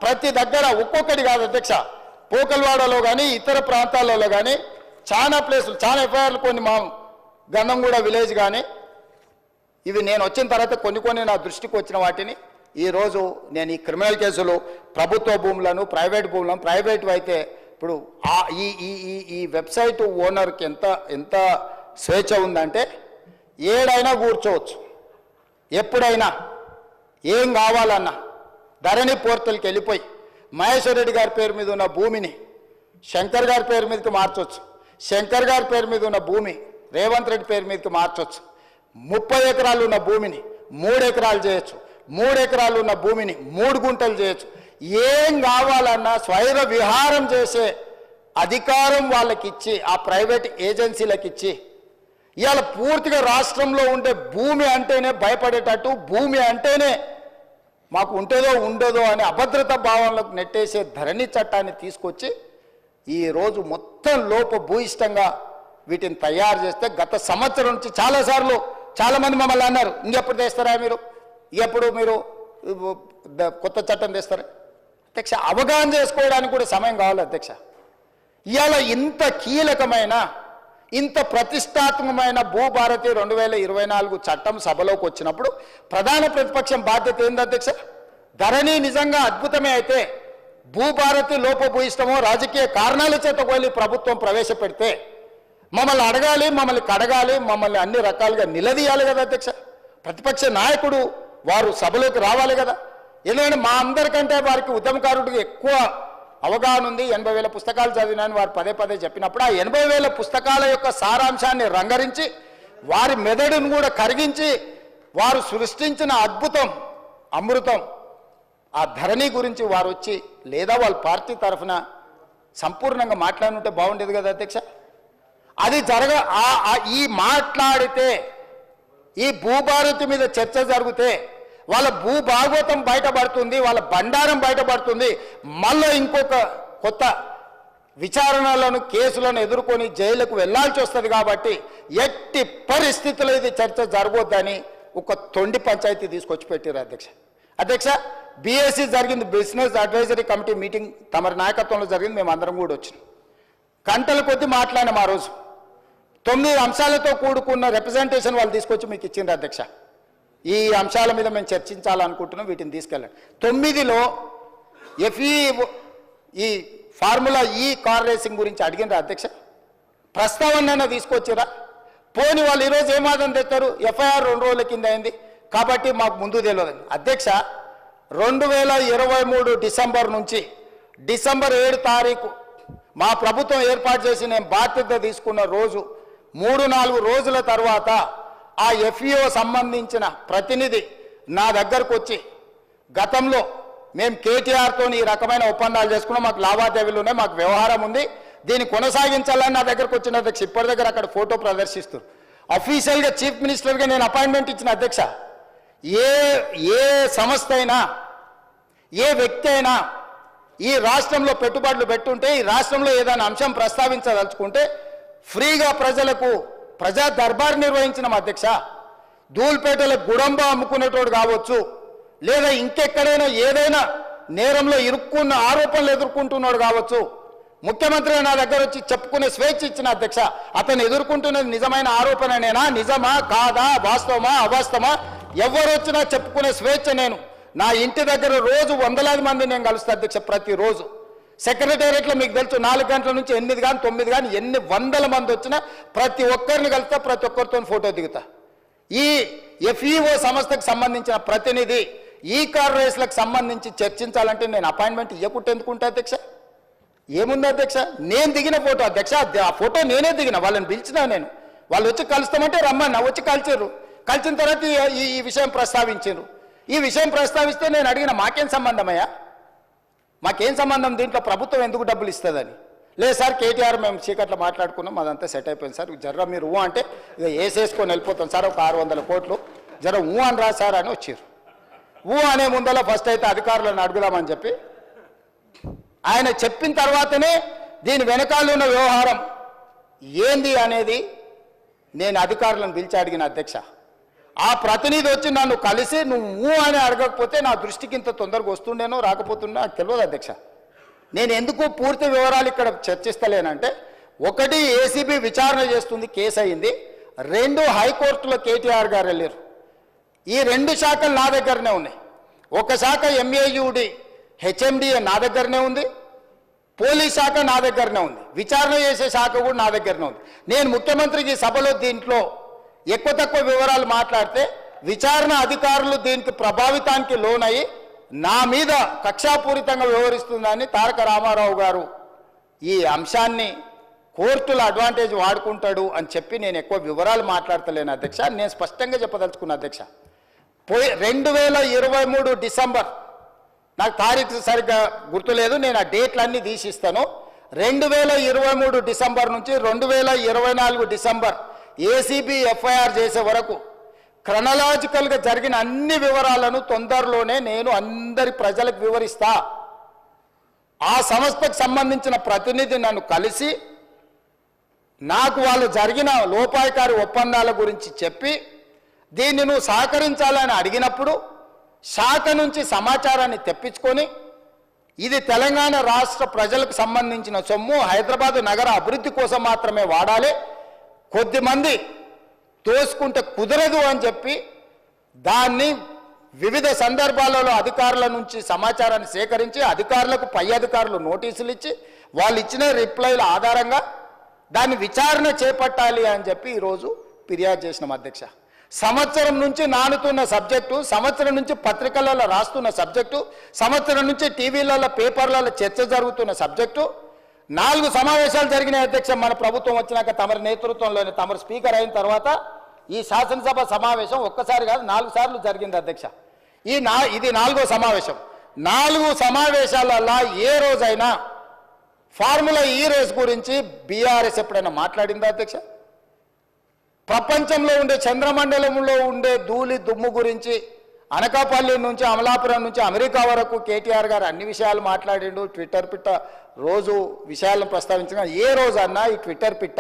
ప్రతి దగ్గర ఒక్కొక్కటి కాదు అధ్యక్ష, పోకల్వాడలో కానీ ఇతర ప్రాంతాలలో కానీ చాలా ప్లేసులు, చాలా ఎఫ్ఐఆర్లు, కొన్ని మా గంధంగూడ విలేజ్ కానీ, ఇవి నేను వచ్చిన తర్వాత కొన్ని నా దృష్టికి వచ్చిన వాటిని ఈరోజు నేను ఈ క్రిమినల్ కేసులు ప్రభుత్వ భూములను, ప్రైవేట్ భూములను, ప్రైవేట్ అయితే ఇప్పుడు ఈ వెబ్సైట్ ఓనర్కి ఎంత స్వేచ్ఛ ఉందంటే ఏడైనా కూర్చోవచ్చు, ఎప్పుడైనా ఏం కావాలన్నా ధరణి పోర్టల్కి వెళ్ళిపోయి మహేశ్వర్ రెడ్డి గారి పేరు మీద ఉన్న భూమిని శంకర్ గారి పేరు మీదకి మార్చవచ్చు, శంకర్ గారి పేరు మీద ఉన్న భూమి రేవంత్ రెడ్డి పేరు మీదకి మార్చవచ్చు, 30 ఎకరాలు ఉన్న భూమిని 3 ఎకరాలు చేయొచ్చు, 3 ఎకరాలు ఉన్న భూమిని 3 గుంటలు చేయొచ్చు. ఏం కావాలన్నా స్వైర విహారం చేసే అధికారం వాళ్ళకిచ్చి, ఆ ప్రైవేట్ ఏజెన్సీలకు ఇచ్చి, ఇవాళ పూర్తిగా రాష్ట్రంలో ఉండే భూమి అంటేనే భయపడేటట్టు, భూమి అంటేనే మాకు ఉంటుందో ఉండదో అనే అభద్రతా భావనలకు నెట్టేసే ధరణి చట్టాన్ని తీసుకొచ్చి ఈరోజు మొత్తం లోపభూయిష్టంగా వీటిని తయారు చేస్తే, గత సంవత్సరం నుంచి చాలాసార్లు చాలామంది మమ్మల్ని అన్నారు, ఇంకెప్పుడు తెస్తారా మీరు, ఇంకెప్పుడు మీరు కొత్త చట్టం తెస్తారా? అధ్యక్ష, అవగాహన చేసుకోవడానికి కూడా సమయం కావాలి అధ్యక్ష. ఇవాళ ఇంత కీలకమైన, ఇంత ప్రతిష్టాత్మకమైన భూభారతి 2024 చట్టం సభలోకి వచ్చినప్పుడు ప్రధాన ప్రతిపక్షం బాధ్యత ఏంది అధ్యక్ష? ధరణి నిజంగా అద్భుతమే అయితే భూభారతి లోపభూయిష్టమో రాజకీయ కారణాల చేత వెళ్ళి ప్రభుత్వం ప్రవేశపెడితే మమ్మల్ని అడగాలి, మమ్మల్ని కడగాలి, మమ్మల్ని అన్ని రకాలుగా నిలదీయాలి కదా అధ్యక్ష. ప్రతిపక్ష నాయకుడు వారు సభలోకి రావాలి కదా. ఎందుకంటే మా అందరికంటే వారికి ఉద్యమకారుడికి ఎక్కువ అవగాహన ఉంది. 80,000 పుస్తకాలు చదివినాను వారు పదే చెప్పినప్పుడు ఆ 80,000 పుస్తకాల యొక్క సారాంశాన్ని రంగరించి వారి మెదడును కూడా కరిగించి వారు సృష్టించిన అద్భుతం, అమృతం, ఆ ధరణి గురించి వారు వచ్చి లేదా వాళ్ళ పార్టీ తరఫున సంపూర్ణంగా మాట్లాడుంటే బాగుండేది కదా అధ్యక్ష. అది ఈ మాట్లాడితే, ఈ భూభారతి మీద చర్చ జరిగితే వాళ్ళ భూభాగవతం బయటపడుతుంది, వాళ్ళ బండారం బయటపడుతుంది. మళ్ళీ ఇంకొక కొత్త విచారణలను, కేసులను ఎదుర్కొని జైలుకు వెళ్లాల్సి వస్తుంది. కాబట్టి ఎట్టి పరిస్థితుల్లో ఇది చర్చ జరగొద్దని ఒక తొండి పంచాయతీ తీసుకొచ్చి పెట్టారు అధ్యక్ష. అధ్యక్ష, బీఎస్సీ జరిగింది, బిజినెస్ అడ్వైజరీ కమిటీ మీటింగ్ తమరి నాయకత్వంలో జరిగింది. మేము అందరం కూడా వచ్చినాం. గంటల కొద్దీ మాట్లాడినాం. ఆ రోజు 9 అంశాలతో కూడుకున్న రిప్రజెంటేషన్ వాళ్ళు తీసుకొచ్చి మీకు ఇచ్చింది అధ్యక్ష. ఈ అంశాల మీద మేము చర్చించాలనుకుంటున్నాం, వీటిని తీసుకెళ్ళండి. 9లో ఈ ఫార్ములా కార్ రేసింగ్ గురించి అడిగినరా అధ్యక్ష? ప్రస్తావన తీసుకొచ్చిరా? పోని వాళ్ళు ఈరోజు ఏమాదం తెస్తారు, ఎఫ్ఐఆర్ 2 రోజుల కింద అయింది కాబట్టి మాకు ముందు తెలియదు. అధ్యక్ష, 2023 డిసెంబర్ నుంచి డిసెంబర్ 7 తారీఖు మా ప్రభుత్వం ఏర్పాటు చేసి నేను బాధ్యత తీసుకున్న రోజు 3-4 రోజుల తర్వాత ఆ ఎఫ్ఈఓ సంబంధించిన ప్రతినిధి నా దగ్గరకు వచ్చి, గతంలో మేము కేటీఆర్తో ఈ రకమైన ఒప్పందాలు చేసుకున్నాం, మాకు లావాదేవీలు ఉన్నాయి, మాకు వ్యవహారం ఉంది, దీన్ని కొనసాగించాలని నా దగ్గరకు వచ్చిన అధ్యక్ష. ఇప్పటి దగ్గర అక్కడ ఫోటో ప్రదర్శిస్తూ అఫీషియల్గా చీఫ్ మినిస్టర్గా నేను అపాయింట్మెంట్ ఇచ్చిన అధ్యక్ష. ఏ సంస్థ అయినా, ఏ వ్యక్తి అయినా ఈ రాష్ట్రంలో పెట్టుబడులు పెట్టుంటే, ఈ రాష్ట్రంలో ఏదైనా అంశం ప్రస్తావించదలుచుకుంటే ఫ్రీగా ప్రజలకు ప్రజా దర్బార్ నిర్వహించిన అధ్యక్ష. ధూల్పేటలో గుడంబ అమ్ముకునేటోడు కావచ్చు, లేదా ఇంకెక్కడైనా ఏదైనా నేరంలో ఇరుక్కున్న ఆరోపణలు ఎదుర్కొంటున్నాడు కావచ్చు, ముఖ్యమంత్రి నా దగ్గర వచ్చి చెప్పుకునే స్వేచ్ఛ ఇచ్చిన అధ్యక్ష. అతను ఎదుర్కొంటున్నది నిజమైన ఆరోపణనేనా, నిజమా కాదా, వాస్తవమా అవాస్తవమా, ఎవరు వచ్చినా చెప్పుకునే స్వేచ్ఛ. నేను నా ఇంటి దగ్గర రోజు వందలాది మంది నేను కలుస్తా అధ్యక్ష. ప్రతిరోజు సెక్రటేరియట్లో మీకు తెలుసు 4 గంటల నుంచి 8 కానీ 9 కానీ ఎన్ని వందల మంది వచ్చినా ప్రతి ఒక్కరిని కలుస్తా, ప్రతి ఒక్కరితో ఫోటో దిగుతా. ఈ ఎఫ్ఈఓ సంస్థకు సంబంధించిన ప్రతినిధి ఈ కార్ రేస్లకు సంబంధించి చర్చించాలంటే నేను అపాయింట్మెంట్ ఇవ్వకుంటే ఎందుకుంటా అధ్యక్ష? ఏముంది అధ్యక్ష? నేను దిగిన ఫోటో అధ్యక్ష, ఆ ఫోటో నేనే దిగిన, వాళ్ళని పిలిచినా నేను. వాళ్ళు వచ్చి కలుస్తామంటే రమ్మన్నా, వచ్చి కలిచారు. కలిసిన తర్వాత ఈ విషయం ప్రస్తావించారు. ఈ విషయం ప్రస్తావిస్తే నేను అడిగిన మాకేం సంబంధమయ్యా, మాకేం సంబంధం, దీంట్లో ప్రభుత్వం ఎందుకు డబ్బులు ఇస్తుందని. లేదు సార్, కేటీఆర్ మేము చీకట్లో మాట్లాడుకున్నాం, అదంతా సెట్ అయిపోయింది సార్, జర్ర మీరు అంటే ఇక వేసేసుకొని వెళ్ళిపోతాం సార్, ఒక 600 కోట్లు జర అని రా సార్ అని వచ్చారు. అనే ముందర ఫస్ట్ అయితే అధికారులను అడుగుదామని చెప్పి ఆయన చెప్పిన తర్వాతనే దీని వెనకాల ఉన్న వ్యవహారం ఏంది అనేది నేను అధికారులను పిలిచి అడిగిన అధ్యక్ష. ఆ ప్రతినిధి వచ్చి నన్ను కలిసి నువ్వు అని అడగకపోతే నా దృష్టికి ఇంత తొందరగా వస్తుండేనో రాకపోతుండే నాకు తెలియదు అధ్యక్ష. నేను ఎందుకు పూర్తి వివరాలు ఇక్కడ చర్చిస్తలేనంటే, ఒకటి ఏసీబీ విచారణ చేస్తుంది, కేసు అయింది. 2 హైకోర్టులో కేటీఆర్ గారు వెళ్ళారు. ఈ 2 శాఖలు నా దగ్గరనే ఉన్నాయి. ఒక శాఖ MAUD HMDA నా దగ్గరనే ఉంది, పోలీస్ శాఖ నా దగ్గరనే ఉంది, విచారణ చేసే శాఖ కూడా నా దగ్గరనే ఉంది. నేను ముఖ్యమంత్రికి సభలో దీంట్లో ఎక్కువ తక్కువ వివరాలు మాట్లాడితే విచారణ అధికారులు దీనికి ప్రభావితానికి లోనయ్యి నా మీద కక్షాపూరితంగా వ్యవహరిస్తుందని తారక రామారావు గారు ఈ అంశాన్ని కోర్టుల అడ్వాంటేజ్ వాడుకుంటాడు అని చెప్పి నేను ఎక్కువ వివరాలు మాట్లాడతలేను అధ్యక్ష. నేను స్పష్టంగా చెప్పదలుచుకున్నా అధ్యక్ష, 2023 డిసెంబర్, నాకు తారీఖు సరిగ్గా గుర్తులేదు, నేను ఆ డేట్లన్నీ తీసిస్తాను. 2023 డిసెంబర్ నుంచి 2024 డిసెంబర్ ఏసీబీ FIR చేసే వరకు క్రొనలాజికల్గా జరిగిన అన్ని వివరాలను తొందరలోనే నేను అందరి ప్రజలకు వివరిస్తా. ఆ సంస్థకు సంబంధించిన ప్రతినిధి నన్ను కలిసి నాకు వాళ్ళు జరిగిన లోపాయకారి ఒప్పందాల గురించి చెప్పి దీన్ని నువ్వు సహకరించాలని అడిగినప్పుడు శాఖ నుంచి సమాచారాన్ని తెప్పించుకొని ఇది తెలంగాణ రాష్ట్ర ప్రజలకు సంబంధించిన సొమ్ము, హైదరాబాద్ నగర అభివృద్ధి కోసం మాత్రమే వాడాలి, కొద్దిమంది తోసుకుంటే కుదరదు అని చెప్పి దాన్ని వివిధ సందర్భాలలో అధికారుల నుంచి సమాచారాన్ని సేకరించి అధికారులకు పై అధికారులు నోటీసులు ఇచ్చి వాళ్ళు ఇచ్చిన రిప్లైల ఆధారంగా దాన్ని విచారణ చేపట్టాలి అని చెప్పి ఈరోజు ఫిర్యాదు చేసినాం అధ్యక్ష. సంవత్సరం నుంచి నానుతున్న సబ్జెక్టు, సంవత్సరం నుంచి పత్రికలలో రాస్తున్న సబ్జెక్టు, సంవత్సరం నుంచి టీవీలలో పేపర్లలో చర్చ జరుగుతున్న సబ్జెక్టు. 4 సమావేశాలు జరిగినాయి అధ్యక్ష. మన ప్రభుత్వం వచ్చినాక తమరి నేతృత్వంలోనే, తమరు స్పీకర్ అయిన తర్వాత ఈ శాసనసభ సమావేశం ఒక్కసారి కాదు 4 సార్లు జరిగింది అధ్యక్ష. ఇది 4వ సమావేశం. 4 సమావేశాలలో ఏ రోజైనా ఫార్ములా ఈ రేస్ గురించి బీఆర్ఎస్ ఎప్పుడైనా మాట్లాడిందా అధ్యక్ష? ప్రపంచంలో ఉండే చంద్రమండలంలో ఉండే ధూళి దుమ్ము గురించి అనకాపల్లి నుంచి అమలాపురం నుంచి అమెరికా వరకు కేటీఆర్ గారు అన్ని విషయాలు మాట్లాడిండు. ట్విట్టర్ పిట్ట రోజు విషయాలను ప్రస్తావించిన ఏ రోజు అన్నా ఈ ట్విట్టర్ పిట్ట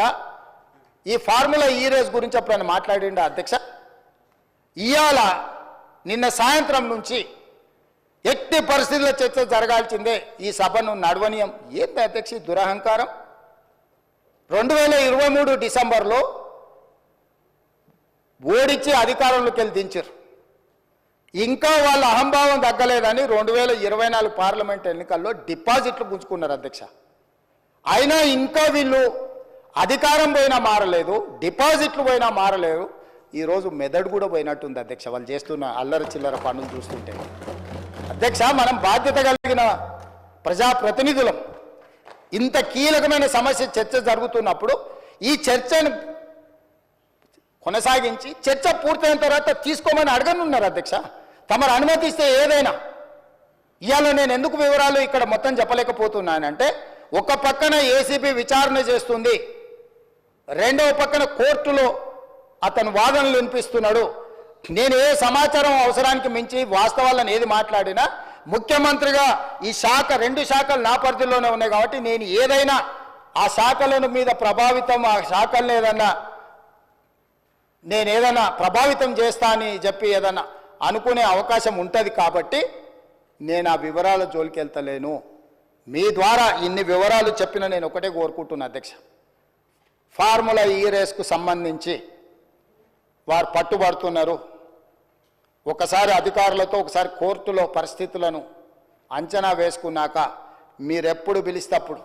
ఈ ఫార్ములా ఈ రేస్ గురించి ఎప్పుడైనా మాట్లాడిండు అధ్యక్ష? ఇవాళ నిన్న సాయంత్రం నుంచి ఎట్టి పరిస్థితుల్లో చర్చ జరగాల్సిందే, ఈ సభను నడవనీయం. ఏంటి అధ్యక్ష దురహంకారం? 2023 డిసెంబర్లో ఓడించి అధికారంలోకి వెళ్ళి దించారు. ఇంకా వాళ్ళ అహంభావం తగ్గలేదని 2024 పార్లమెంట్ ఎన్నికల్లో డిపాజిట్లు గుంజుకున్నారు అధ్యక్ష. అయినా ఇంకా వీళ్ళు అధికారం పోయినా మారలేదు, డిపాజిట్లు పోయినా మారలేదు. ఈరోజు మెదడు కూడా పోయినట్టుంది అధ్యక్ష వాళ్ళు చేస్తున్న అల్లరి చిల్లర పనులు చూస్తుంటే. అధ్యక్ష, మనం బాధ్యత కలిగిన ప్రజాప్రతినిధులం. ఇంత కీలకమైన సమస్య చర్చ జరుగుతున్నప్పుడు ఈ చర్చను కొనసాగించి చర్చ పూర్తయిన తర్వాత తీసుకోమని అడగనున్నారు అధ్యక్ష. తమరు అనుమతిస్తే ఏదైనా. ఇవాళ నేను ఎందుకు వివరాలు ఇక్కడ మొత్తం చెప్పలేకపోతున్నానంటే, ఒక పక్కన ఏసీబీ విచారణ చేస్తుంది, రెండవ పక్కన కోర్టులో అతను వాదనలు వినిపిస్తున్నాడు. నేను ఏ సమాచారం అవసరానికి మించి వాస్తవాలను ఏది మాట్లాడినా ముఖ్యమంత్రిగా ఈ శాఖ 2 శాఖలు నా పరిధిలోనే ఉన్నాయి కాబట్టి నేను ఏదైనా ఆ శాఖలను మీద ప్రభావితం, ఆ శాఖలను ఏదైనా ప్రభావితం చేస్తా అని చెప్పి ఏదన్నా అనుకునే అవకాశం ఉంటుంది కాబట్టి నేను ఆ వివరాల జోలికి వెళ్తలేను. మీ ద్వారా ఇన్ని వివరాలు చెప్పిన నేను ఒకటే కోరుకుంటున్నా అధ్యక్ష, ఫార్ములా ఈ రేస్కు సంబంధించి వారు పట్టుబడుతున్నారు. ఒకసారి అధికారులతో ఒకసారి కోర్టులో పరిస్థితులను అంచనా వేసుకున్నాక మీరెప్పుడు పిలిస్తప్పుడు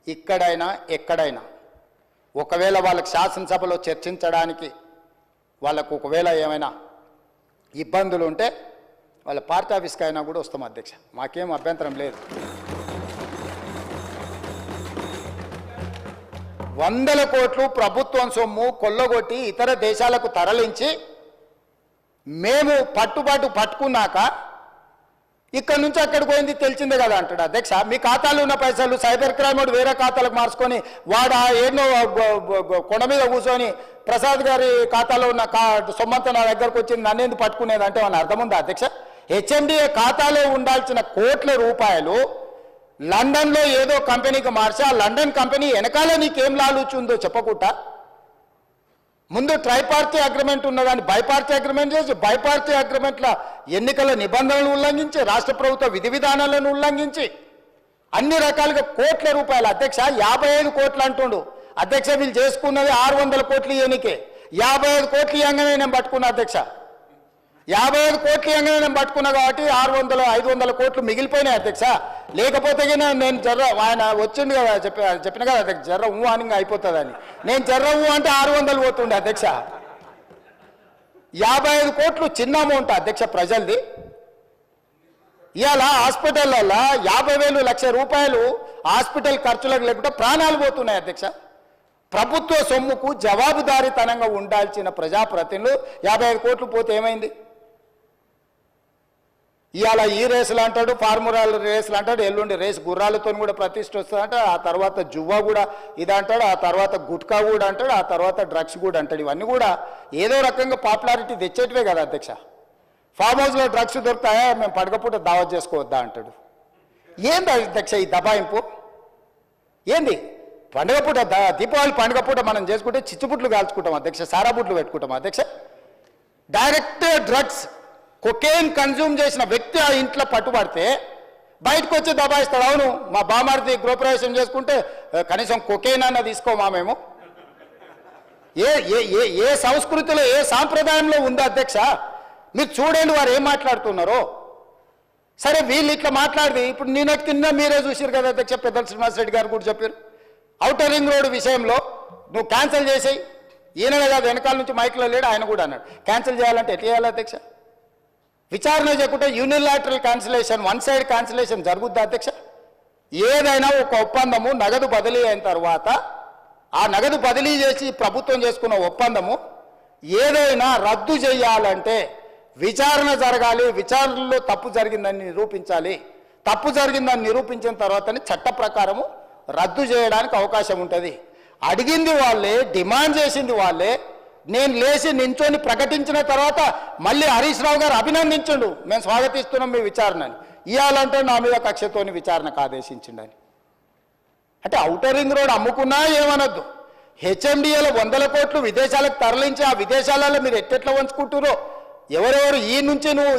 ఇక్కడైనా ఎక్కడైనా ఒకవేళ వాళ్ళకి శాసనసభలో చర్చించడానికి వాళ్ళకు ఒకవేళ ఏమైనా ఇబ్బందులు ఉంటే వాళ్ళ పార్టీ ఆఫీస్కి అయినా కూడా వస్తాం అధ్యక్ష, మాకేం అభ్యంతరం లేదు. 100 కోట్లు ప్రభుత్వం సొమ్ము కొల్లగొట్టి ఇతర దేశాలకు తరలించి మేము పట్టుకున్నాక ఇక్కడ నుంచి అక్కడికి పోయింది తెలిసిందే కదా అంటాడు అధ్యక్ష. మీ ఖాతాలో ఉన్న పైసలు సైబర్ క్రైమ్ వేరే ఖాతాలకు మార్చుకొని వాడు ఎన్నో కొండ మీద కూర్చొని ప్రసాద్ గారి ఖాతాలో ఉన్న సొమ్మంతా నా దగ్గరకు వచ్చింది, నన్నేందుకు పట్టుకునేది అంటే వాళ్ళ అర్థం ఉందా అధ్యక్ష? HMDA ఖాతాలో ఉండాల్సిన కోట్ల రూపాయలు లండన్లో ఏదో కంపెనీకి మార్చి ఆ లండన్ కంపెనీ వెనకాల నీకేం లాలుచుందో చెప్పకుండా ముందు ట్రైపార్టీ అగ్రిమెంట్ ఉన్నదాన్ని బైపార్టీ అగ్రిమెంట్ చేసి బైపార్టీ అగ్రిమెంట్ల ఎన్నికల నిబంధనలు ఉల్లంఘించి రాష్ట్ర ప్రభుత్వ విధి విధానాలను ఉల్లంఘించి అన్ని రకాలుగా కోట్ల రూపాయలు. అధ్యక్ష 55 కోట్లు అంటుండు అధ్యక్ష. వీళ్ళు చేసుకున్నది 600 కోట్లు ఇవ్వనికే. 55 కోట్లు ఇవ్వగానే నేను పట్టుకున్నా అధ్యక్ష. 55 కోట్లు ఇవ్వగానే నేను పట్టుకున్నా కాబట్టి 500 కోట్లు మిగిలిపోయినాయి అధ్యక్ష. లేకపోతే నేను జర్ర ఆయన వచ్చిండు కదా చెప్పిన కదా అధ్యక్ష, జర్ర ఊ అని అయిపోతుందని. నేను జర్ర ఊ అంటే 600 పోతుండే అధ్యక్ష. 55 కోట్లు చిన్న అమౌంట్ అధ్యక్ష ప్రజలది. ఇవాళ హాస్పిటల్లో 50,000 లక్ష రూపాయలు హాస్పిటల్ ఖర్చులకు లేకుండా ప్రాణాలు పోతున్నాయి అధ్యక్ష. ప్రభుత్వ సొమ్ముకు జవాబుదారీతనంగా ఉండాల్సిన ప్రజాప్రతినిధులు 55 కోట్లు పోతే ఏమైంది? ఇవాళ ఈ రేసులు అంటాడు, ఫార్ములాల రేసులు అంటాడు, ఎల్లుండి రేసు గుర్రాలతో కూడా ప్రతిష్ట వస్తుందంట, ఆ తర్వాత జువ్వా కూడా ఇది అంటాడు, ఆ తర్వాత గుట్కా కూడా అంటాడు, ఆ తర్వాత డ్రగ్స్ కూడా అంటాడు. ఇవన్నీ కూడా ఏదో రకంగా పాపులారిటీ తెచ్చేటివే కదా అధ్యక్ష. ఫామ్ హౌస్లో డ్రగ్స్ దొరుకుతాయా, మేము పడకపోతే దావత్ చేసుకోవద్దా అంటాడు. ఏంది అధ్యక్ష ఈ దబాయింపు? ఏంది పండుగ పూట దీపావళి పండుగ పూట మనం చేసుకుంటే చిచ్చుబుట్లు కాల్చుకుంటాం అధ్యక్ష, సారా బుట్లు పెట్టుకుంటాం అధ్యక్ష. డైరెక్ట్ డ్రగ్స్ కొకేన్ కన్జ్యూమ్ చేసిన వ్యక్తి ఆ ఇంట్లో పట్టుబడితే బయటకు వచ్చి దబాయిస్తాడు. అవును మా బామార్ది గృహప్రవేశం చేసుకుంటే కనీసం కొకేన్ అన్న తీసుకోమా మేము? ఏ సంస్కృతిలో ఏ సాంప్రదాయంలో ఉందో అధ్యక్ష? మీరు చూడండి వారు ఏం మాట్లాడుతున్నారో. సరే వీళ్ళు ఇట్లా మాట్లాడి ఇప్పుడు నిన్నటి కింద మీరే చూసారు కదా అధ్యక్ష, పెద్దల శ్రీనివాసరెడ్డి గారు కూడా చెప్పారు. ఔటర్ రింగ్ రోడ్ విషయంలో నువ్వు క్యాన్సిల్ చేసేయి. ఈయన కాదు వెనకాల నుంచి మైక్లో లేడు, ఆయన కూడా అన్నాడు క్యాన్సిల్ చేయాలంటే ఎట్లా చేయాలి అధ్యక్ష? విచారణ చేయకుంటే unilateral cancellation, one side cancellation జరుగుద్దా అధ్యక్ష? ఏదైనా ఒక ఒప్పందము నగదు బదిలీ అయిన తర్వాత ఆ నగదు బదిలీ చేసి ప్రభుత్వం చేసుకున్న ఒప్పందము ఏదైనా రద్దు చేయాలంటే విచారణ జరగాలి. విచారణలో తప్పు జరిగిందని నిరూపించాలి. తప్పు జరిగిందని నిరూపించిన తర్వాతనే చట్ట ప్రకారము రద్దు చేయడానికి అవకాశం ఉంటుంది. అడిగింది వాళ్ళే, డిమాండ్ చేసింది వాళ్ళే. నేను లేచి నించొని ప్రకటించిన తర్వాత మళ్ళీ హరీష్ రావు గారు అభినందించండు, మేము స్వాగతిస్తున్నాం మీ విచారణని. ఇవ్వాలంటే నా మీద కక్షతోని విచారణకు ఆదేశించిండని. అంటే ఔటర్ రింగ్ రోడ్ అమ్ముకున్నా ఏమనొద్దు. హెచ్ఎండిఏలో 100 కోట్లు విదేశాలకు తరలించి ఆ విదేశాలలో మీరు ఎట్టెట్లా వంచుకుంటురో ఎవరెవరు ఈ నుంచి నువ్వు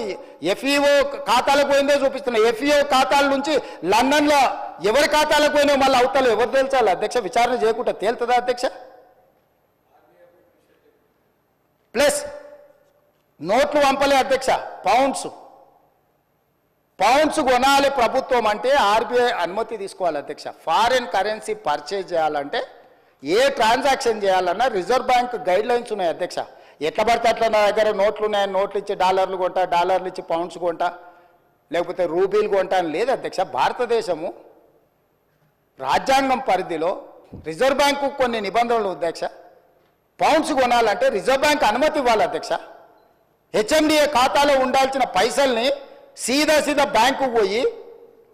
ఎఫ్ఈఓ ఖాతాలకు పోయిందో చూపిస్తున్నావు. ఎఫ్ఈఓ ఖాతాల నుంచి లండన్లో ఎవరి ఖాతాలకు పోయినావు మళ్ళీ అవతల ఎవరు తేల్చాలి అధ్యక్ష? విచారణ చేయకుండా తేలుతుందా అధ్యక్ష? ప్లస్ నోట్లు పంపలే అధ్యక్ష, పౌండ్స్ కొనాలి ప్రభుత్వం అంటే ఆర్బీఐ అనుమతి తీసుకోవాలి అధ్యక్ష. ఫారిన్ కరెన్సీ పర్చేజ్ చేయాలంటే ఏ ట్రాన్సాక్షన్ చేయాలన్నా రిజర్వ్ బ్యాంక్ గైడ్ లైన్స్ ఉన్నాయి అధ్యక్ష. ఎట్లా పడితే అట్లా నా దగ్గర నోట్లు ఉన్నాయని నోట్లు ఇచ్చి డాలర్లు కొంటా, డాలర్లు ఇచ్చి పౌండ్స్ కొంటా, లేకపోతే రూపీలు కొంటా అని లేదు అధ్యక్ష. భారతదేశము రాజ్యాంగం పరిధిలో రిజర్వ్ బ్యాంకు కొన్ని నిబంధనలు అధ్యక్ష. పౌండ్స్ కొనాలంటే రిజర్వ్ బ్యాంక్ అనుమతి ఇవ్వాలి అధ్యక్ష. హెచ్ఎండిఏ ఖాతాలో ఉండాల్సిన పైసల్ని సీదా బ్యాంకు పోయి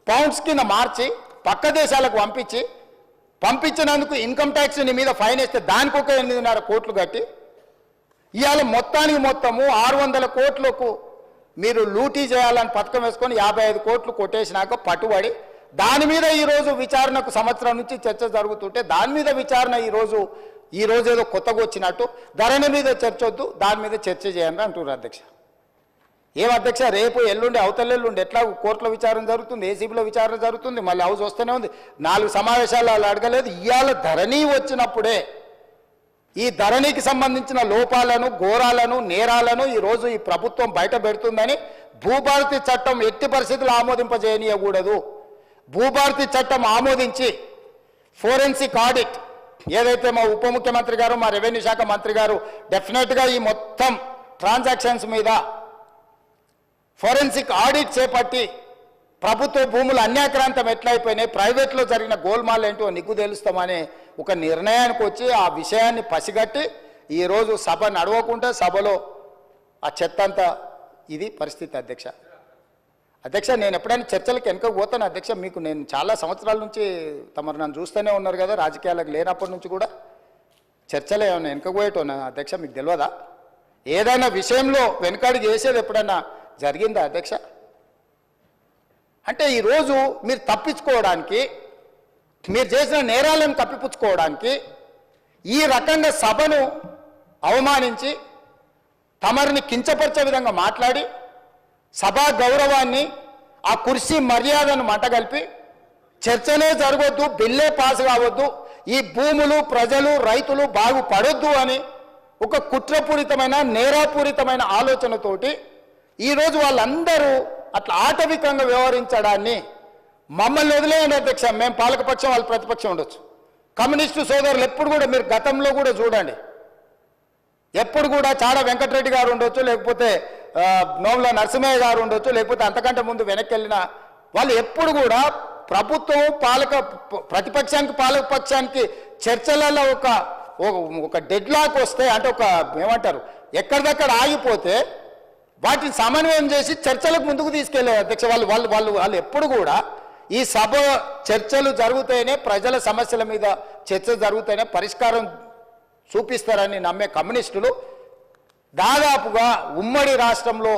పౌండ్స్ కింద మార్చి పక్క దేశాలకు పంపించినందుకు ఇన్కమ్ ట్యాక్స్ నీ మీద ఫైన్ వేస్తే దానికి ఒక 8.5 కోట్లు కట్టి ఇవాళ మొత్తము 600 కోట్లకు మీరు లూటీ చేయాలని పథకం వేసుకొని 55 కోట్లు కొట్టేసినాక పట్టుబడి దాని మీద ఈరోజు విచారణకు సంవత్సరం నుంచి చర్చ జరుగుతుంటే దాని మీద విచారణ ఈరోజు ఏదో కొత్తగా వచ్చినట్టు ధరణి మీద చర్చ వద్దు, దాని మీద చర్చ చేయండి అంటున్నారు అధ్యక్ష. ఏం అధ్యక్ష? రేపు ఎల్లుండి అవతలెల్లుండి ఎట్లా కోర్టులో విచారణ జరుగుతుంది, ఏసీబీలో విచారణ జరుగుతుంది, మళ్ళీ హౌస్ వస్తూనే ఉంది. 4 సమావేశాలు వాళ్ళు అడగలేదు. ఇవాళ ధరణి వచ్చినప్పుడే ఈ ధరణికి సంబంధించిన లోపాలను, ఘోరాలను, నేరాలను ఈరోజు ఈ ప్రభుత్వం బయట పెడుతుందని భూభారతి చట్టం ఎట్టి పరిస్థితులు ఆమోదింపజేయనీయకూడదు. భూభారతి చట్టం ఆమోదించి ఫోరెన్సిక్ ఆడిట్ ఏదైతే మా ఉప ముఖ్యమంత్రి గారు, మా రెవెన్యూ శాఖ మంత్రి గారు డెఫినెట్గా ఈ మొత్తం ట్రాన్సాక్షన్స్ మీద ఫోరెన్సిక్ ఆడిట్ చేపట్టి ప్రభుత్వ భూములు అన్యాక్రాంతం ఎట్లయిపోయినాయి, ప్రైవేట్లో జరిగిన గోల్మాల్ ఏంటో నిగ్గు తెలుస్తామనే ఒక నిర్ణయానికి వచ్చి ఆ విషయాన్ని పసిగట్టి ఈరోజు సభ నడవకుండా సభలో ఆ చెత్త అంతా ఇది పరిస్థితి అధ్యక్ష. నేను ఎప్పుడైనా చర్చలకు వెనక పోతాను అధ్యక్ష. మీకు నేను చాలా సంవత్సరాల నుంచి తమరు నన్ను చూస్తూనే ఉన్నారు కదా, రాజకీయాలకు లేనప్పటి నుంచి కూడా చర్చలు ఏమైనా వెనక పోయేటోనా అధ్యక్ష? మీకు తెలియదా? ఏదైనా విషయంలో వెనకడికి వేసేది ఎప్పుడైనా జరిగిందా అధ్యక్ష? అంటే ఈరోజు మీరు తప్పించుకోవడానికి, మీరు చేసిన నేరాలను కప్పిపుచ్చుకోవడానికి ఈ రకంగా సభను అవమానించి తమరిని కించపరిచే విధంగా మాట్లాడి సభా గౌరవాన్ని, ఆ కుర్చీ మర్యాదను మంటగలిపి చర్చనే జరగొద్దు, బిల్లే పాస్ కావద్దు, ఈ భూములు ప్రజలు రైతులు బాగుపడొద్దు అని ఒక కుట్రపూరితమైన నేరాపూరితమైన ఆలోచనతోటి ఈరోజు వాళ్ళందరూ అట్లా ఆటవికంగా వ్యవహరించడాన్ని మమ్మల్ని వదిలేయండి అధ్యక్ష. మేము పాలకపక్షం, వాళ్ళు ప్రతిపక్షం ఉండొచ్చు. కమ్యూనిస్టు సోదరులు ఎప్పుడు కూడా మీరు గతంలో కూడా చూడండి, ఎప్పుడు కూడా చాడ వెంకటరెడ్డి గారు ఉండొచ్చు, లేకపోతే నోముల నరసింహయ్య గారు ఉండొచ్చు, లేకపోతే అంతకంటే ముందు వెనక్కి వెళ్ళిన వాళ్ళు ఎప్పుడు కూడా ప్రభుత్వం ప్రతిపక్షానికి పాలకపక్షానికి చర్చలలో ఒక డెడ్ లాక్ వస్తే, అంటే ఒక ఏమంటారు ఎక్కడిదక్కడ ఆగిపోతే వాటిని సమన్వయం చేసి చర్చలకు ముందుకు తీసుకెళ్లారు అధ్యక్ష. వాళ్ళు ఎప్పుడు కూడా ఈ సభ చర్చలు జరుగుతాయనే, ప్రజల సమస్యల మీద చర్చ జరుగుతాయనే పరిష్కారం చూపిస్తారని నమ్మే కమ్యూనిస్టులు దాదాపుగా ఉమ్మడి రాష్ట్రంలో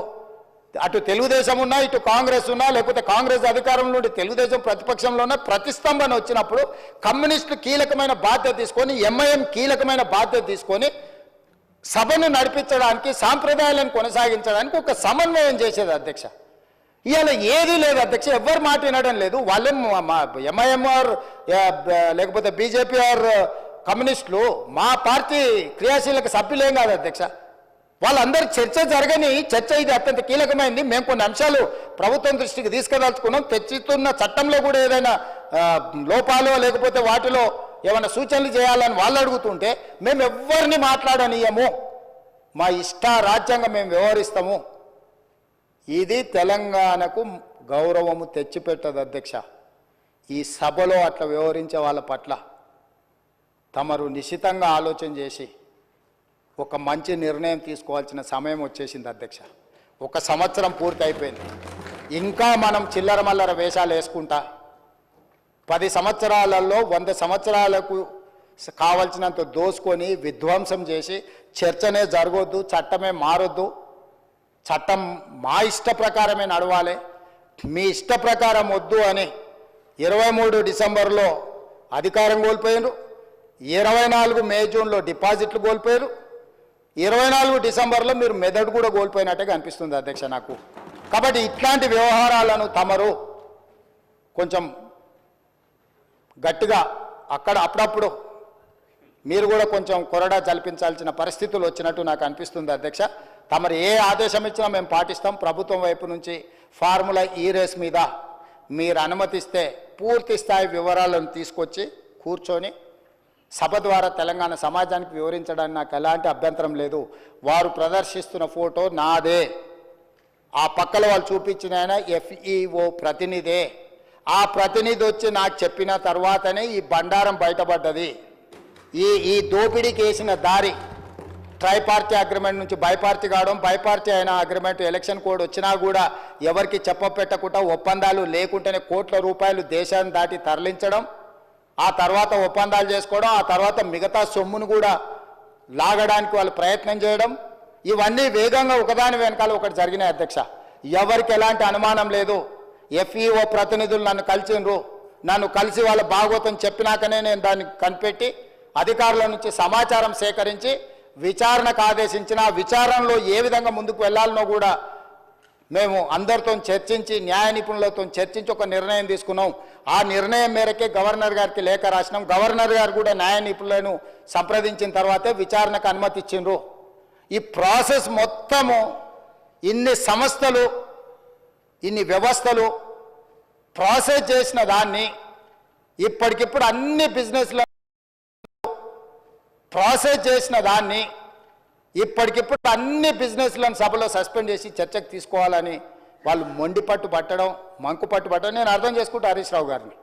అటు తెలుగుదేశం ఉన్నా, ఇటు కాంగ్రెస్ ఉన్నా, లేకపోతే కాంగ్రెస్ అధికారంలో ఉండి తెలుగుదేశం ప్రతిపక్షంలో ఉన్న ప్రతిష్టంభన వచ్చినప్పుడు కమ్యూనిస్టులు కీలకమైన బాధ్యత తీసుకొని, ఎంఐఎం కీలకమైన బాధ్యత తీసుకొని సభను నడిపించడానికి, సాంప్రదాయాలను కొనసాగించడానికి ఒక సమన్వయం చేసేది అధ్యక్ష. ఇవాళ ఏదీ లేదు అధ్యక్ష, ఎవ్వరు మాట వినడం లేదు. వాళ్ళేం ఎంఐఎంఆర్ లేకపోతే బీజేపీ ఆర్ కమ్యూనిస్టులు మా పార్టీ క్రియాశీలక సభ్యులేం కాదు అధ్యక్ష. వాళ్ళందరూ చర్చ జరగని చర్చ ఇది అత్యంత కీలకమైంది. మేము కొన్ని అంశాలు ప్రభుత్వం దృష్టికి తీసుకుదలుచుకున్నాం. తెచ్చుతున్న చట్టంలో కూడా ఏదైనా లోపాలు లేకపోతే వాటిలో ఏమైనా సూచనలు చేయాలని వాళ్ళు అడుగుతుంటే మేము ఎవ్వరిని మాట్లాడనీయము, మా ఇష్ట రాజ్యాంగం మేము వ్యవహరిస్తాము. ఇది తెలంగాణకు గౌరవము తెచ్చిపెట్టదు అధ్యక్ష. ఈ సభలో అట్లా వ్యవహరించే వాళ్ళ పట్ల తమరు నిశితంగా ఆలోచన చేసి ఒక మంచి నిర్ణయం తీసుకోవాల్సిన సమయం వచ్చేసింది అధ్యక్ష. 1 సంవత్సరం పూర్తి అయిపోయింది. ఇంకా మనం చిల్లర మల్లర వేషాలు వేసుకుంటా 10 సంవత్సరాలలో 100 సంవత్సరాలకు కావాల్సినంత దోసుకొని విధ్వంసం చేసి చర్చనే జరగొద్దు, చట్టమే మారొద్దు, చట్టం మా ఇష్ట ప్రకారమే నడవాలి, మీ ఇష్ట ప్రకారం వద్దు అని 23 డిసెంబర్లో అధికారం కోల్పోయారు, 24 మే జూన్లో డిపాజిట్లు కోల్పోయారు, 24 డిసెంబర్లో మీరు మెదడు కూడా కోల్పోయినట్టుగా అనిపిస్తుంది అధ్యక్ష నాకు. కాబట్టి ఇట్లాంటి వ్యవహారాలను తమరు కొంచెం గట్టిగా అప్పుడప్పుడు మీరు కూడా కొంచెం కొరడా జల్పించాల్సిన పరిస్థితులు వచ్చినట్టు నాకు అనిపిస్తుంది అధ్యక్ష. తమరు ఏ ఆదేశం ఇచ్చినా మేము పాటిస్తాం. ప్రభుత్వం వైపు నుంచి ఫార్ములా ఈ రేస్ మీద మీరు అనుమతిస్తే పూర్తి స్థాయి వివరాలను తీసుకొచ్చి కూర్చొని సభ ద్వారా తెలంగాణ సమాజానికి వివరించడానికి నాకు ఎలాంటి అభ్యంతరం లేదు. వారు ప్రదర్శిస్తున్న ఫోటో నాదే, ఆ పక్కల వాళ్ళు చూపించిన ఆయన FEO ప్రతినిధే. ఆ ప్రతినిధి వచ్చి నాకు చెప్పిన తర్వాతనే ఈ బండారం బయటపడ్డది. ఈ దోపిడీకి వేసిన దారి ట్రైపార్టీ అగ్రిమెంట్ నుంచి బైపార్టీ కావడం, బైపార్టీ అయిన అగ్రిమెంట్ ఎలక్షన్ కోడ్ వచ్చినా కూడా ఎవరికి చెప్పపెట్టకుండా ఒప్పందాలు లేకుండానే కోట్ల రూపాయలు దేశాన్ని దాటి తరలించడం, ఆ తర్వాత ఒప్పందాలు చేసుకోవడం, ఆ తర్వాత మిగతా సొమ్మును కూడా లాగడానికి వాళ్ళు ప్రయత్నం చేయడం, ఇవన్నీ వేగంగా ఒకదాని వెనకాల ఒకటి జరిగినాయి అధ్యక్ష. ఎవరికి ఎలాంటి అనుమానం లేదు. FEO ప్రతినిధులు నన్ను కలిసిండ్రు, నన్ను కలిసి వాళ్ళ భాగవతం చెప్పినాకనే నేను దాన్ని కనిపెట్టి అధికారుల నుంచి సమాచారం సేకరించి విచారణకు ఆదేశించిన, విచారణలో ఏ విధంగా ముందుకు వెళ్లాలనో కూడా మేము అందరితో చర్చించి, న్యాయ నిపుణులతో చర్చించి ఒక నిర్ణయం తీసుకున్నాం. ఆ నిర్ణయం మేరకే గవర్నర్ గారికి లేఖ రాసినాం. గవర్నర్ గారు కూడా న్యాయ నిపుణులను సంప్రదించిన తర్వాతే విచారణకు అనుమతి ఇచ్చిండ్రు. ఈ ప్రాసెస్ మొత్తము ఇన్ని సంస్థలు, ఇన్ని వ్యవస్థలు ప్రాసెస్ చేసిన దాన్ని ఇప్పటికిప్పుడు అన్ని బిజినెస్లో ప్రాసెస్ చేసిన దాన్ని ఇప్పటికిప్పుడు అన్ని బిజినెస్లను సభలో సస్పెండ్ చేసి చర్చకు తీసుకోవాలని వాళ్ళు మొండి పట్టు పట్టడం, మంకు పట్టు పట్టడం నేను అర్థం చేసుకుంటా హరీష్ రావు గారిని.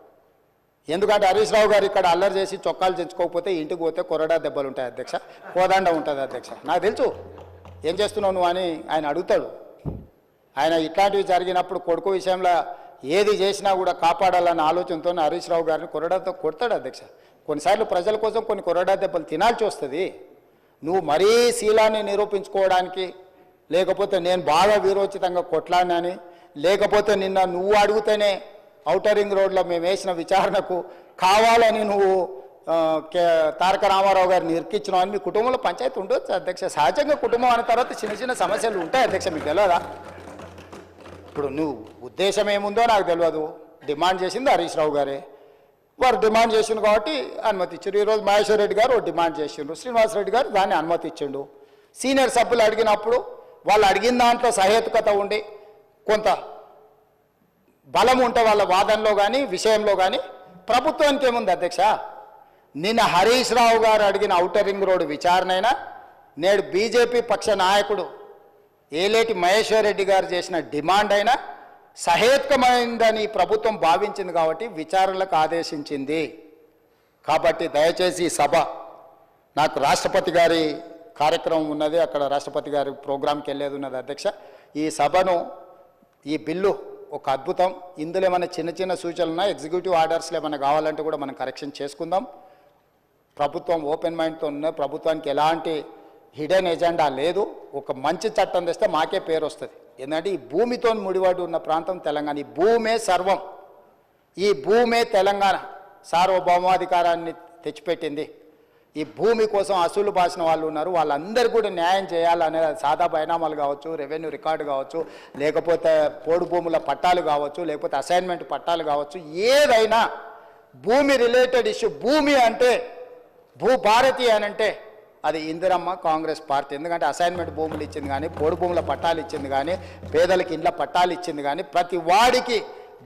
ఎందుకంటే హరీష్ రావు గారు ఇక్కడ అల్లరి చేసి చొక్కాలు తెంచుకోకపోతే ఇంటికి పోతే కొరడా దెబ్బలు ఉంటాయి అధ్యక్ష, కోదండ ఉంటుంది అధ్యక్ష. నాకు తెలుసు ఏం చేస్తున్నావు నువ్వు అని ఆయన అడుగుతాడు. ఆయన ఇట్లాంటివి జరిగినప్పుడు కొడుకు విషయంలో ఏది చేసినా కూడా కాపాడాలన్న ఆలోచనతో హరీష్ రావు గారిని కొరడాతో కొడతాడు అధ్యక్ష. కొన్నిసార్లు ప్రజల కోసం కొన్ని కొరడా దెబ్బలు తినాల్సి వస్తుంది. నువ్వు మరీ శీలాన్ని నిరూపించుకోవడానికి, లేకపోతే నేను బాగా వీరోచితంగా కొట్లాడినని, లేకపోతే నిన్న నువ్వు అడిగితేనే ఔటర్ రింగ్ రోడ్లో మేము వేసిన విచారణకు కావాలని నువ్వు తారక రామారావు గారిని ఇరికించినావు అని మీ కుటుంబంలో పంచాయతీ ఉండొచ్చు అధ్యక్ష. సహజంగా కుటుంబం అనే తర్వాత చిన్న చిన్న సమస్యలు ఉంటాయి అధ్యక్ష, మీకు తెలియదా? ఇప్పుడు నువ్వు ఉద్దేశం ఏముందో నాకు తెలియదు, డిమాండ్ చేసింది హరీష్ రావు గారే. వారు డిమాండ్ చేసిండు కాబట్టి అనుమతి ఇచ్చారు. ఈరోజు మహేశ్వర్ రెడ్డి గారు డిమాండ్ చేసిండ్రు, శ్రీనివాసరెడ్డి గారు దాన్ని అనుమతి ఇచ్చిండు. సీనియర్ సభ్యులు అడిగినప్పుడు వాళ్ళు అడిగిన దాంట్లో సహేతుకత ఉండి కొంత బలం ఉంటే వాళ్ళ వాదనలో కానీ విషయంలో కానీ ప్రభుత్వానికి ఏముంది అధ్యక్ష? నిన్న హరీష్ రావు గారు అడిగిన ఔటర్ రింగ్ రోడ్డు విచారణైనా, నేడు బీజేపీ పక్ష నాయకుడు ఏలేటి మహేశ్వర్ రెడ్డి గారు చేసిన డిమాండ్ అయినా సహేతుకమైందని ప్రభుత్వం భావించింది కాబట్టి విచారణలకు ఆదేశించింది. కాబట్టి దయచేసి ఈ సభ, నాకు రాష్ట్రపతి గారి కార్యక్రమం ఉన్నది, అక్కడ రాష్ట్రపతి గారి ప్రోగ్రాంకి వెళ్ళేది ఉన్నది అధ్యక్ష. ఈ సభను, ఈ బిల్లు ఒక అద్భుతం. ఇందులో ఏమైనా చిన్న చిన్న సూచనలు ఉన్నాయి, ఎగ్జిక్యూటివ్ ఆర్డర్స్లో ఏమైనా కావాలంటే కూడా మనం కరెక్షన్ చేసుకుందాం. ప్రభుత్వం ఓపెన్ మైండ్తో ఉన్నది, ప్రభుత్వానికి ఎలాంటి హిడెన్ ఎజెండా లేదు. ఒక మంచి చట్టం తెస్తే మాకే పేరు వస్తుంది. ఎందుకంటే ఈ భూమితో ముడిపడి ఉన్న ప్రాంతం తెలంగాణ. ఈ భూమే సర్వం, ఈ భూమే తెలంగాణ సార్వభౌమాధికారాన్ని తెచ్చిపెట్టింది. ఈ భూమి కోసం అసూలు బాసిన వాళ్ళు ఉన్నారు, వాళ్ళందరూ కూడా న్యాయం చేయాలనే సాదా బైనామాలు కావచ్చు, రెవెన్యూ రికార్డు కావచ్చు, లేకపోతే పోడు భూముల పట్టాలు కావచ్చు, లేకపోతే అసైన్మెంట్ పట్టాలు కావచ్చు, ఏదైనా భూమి రిలేటెడ్ ఇష్యూ. భూమి అంటే భూభారతి అని అంటే అది ఇందిరమ్మ కాంగ్రెస్ పార్టీ. ఎందుకంటే అసైన్మెంట్ భూములు ఇచ్చింది కానీ, పోడు భూముల పట్టాలు ఇచ్చింది కానీ, పేదలకి ఇండ్ల పట్టాలు ఇచ్చింది కానీ, ప్రతి వాడికి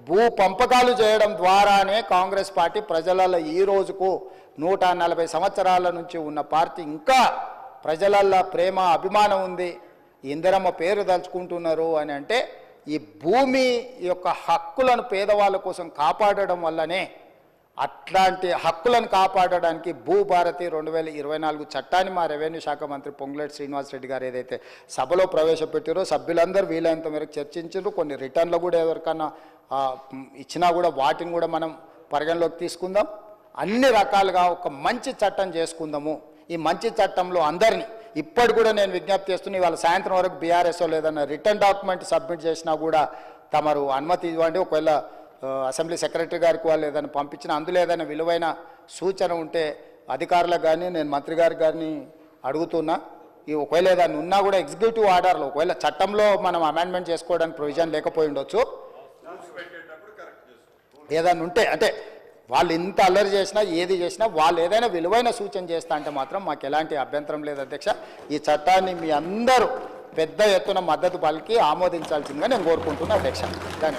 భూ పంపకాలు చేయడం ద్వారానే కాంగ్రెస్ పార్టీ ప్రజలలో ఈ రోజుకు 140 సంవత్సరాల నుంచి ఉన్న పార్టీ ఇంకా ప్రజలల్లో ప్రేమ అభిమానం ఉంది. ఇందిరమ్మ పేరు తలుచుకుంటున్నారు అని అంటే ఈ భూమి యొక్క హక్కులను పేదవాళ్ళ కోసం కాపాడడం వల్లనే. అట్లాంటి హక్కులను కాపాడడానికి భూభారతి 2024 చట్టాన్ని మా రెవెన్యూ శాఖ మంత్రి పొంగులేటి శ్రీనివాసరెడ్డి గారు ఏదైతే సభలో ప్రవేశపెట్టారో సభ్యులందరూ వీలైనంత మేరకు చర్చించారు. కొన్ని రిటర్న్లు కూడా ఎవరికన్నా ఇచ్చినా కూడా వాటిని కూడా మనం పరిగణలోకి తీసుకుందాం. అన్ని రకాలుగా ఒక మంచి చట్టం చేసుకుందాము. ఈ మంచి చట్టంలో అందరినీ ఇప్పటి కూడా నేను విజ్ఞప్తి చేస్తున్నా, ఇవాళ సాయంత్రం వరకు బీఆర్ఎస్ఓ లేదన్నా రిటర్న్ డాక్యుమెంట్ సబ్మిట్ చేసినా కూడా తమరు అనుమతి ఇవ్వండి. ఒకవేళ అసెంబ్లీ సెక్రటరీ గారికి వాళ్ళు ఏదైనా పంపించిన అందులో ఏదైనా విలువైన సూచన ఉంటే అధికారులకు కానీ నేను మంత్రి గారికి కానీ అడుగుతున్నా. ఈ ఒకవేళ ఏదైనా ఉన్నా కూడా ఎగ్జిక్యూటివ్ ఆర్డర్లో ఒకవేళ చట్టంలో మనం అమెండ్మెంట్ చేసుకోవడానికి ప్రొవిజన్ లేకపోయి ఉండొచ్చు. ఏదైనా ఉంటే అంటే వాళ్ళు ఇంత అల్లరి చేసినా ఏది చేసినా వాళ్ళు ఏదైనా విలువైన సూచన చేస్తా అంటే మాత్రం మాకు ఎలాంటి అభ్యంతరం లేదు అధ్యక్ష. ఈ చట్టాన్ని మీ అందరూ పెద్ద ఎత్తున మద్దతు పలికి ఆమోదించాల్సిందిగా నేను కోరుకుంటున్నా అధ్యక్ష. ధన్యవాదాలు.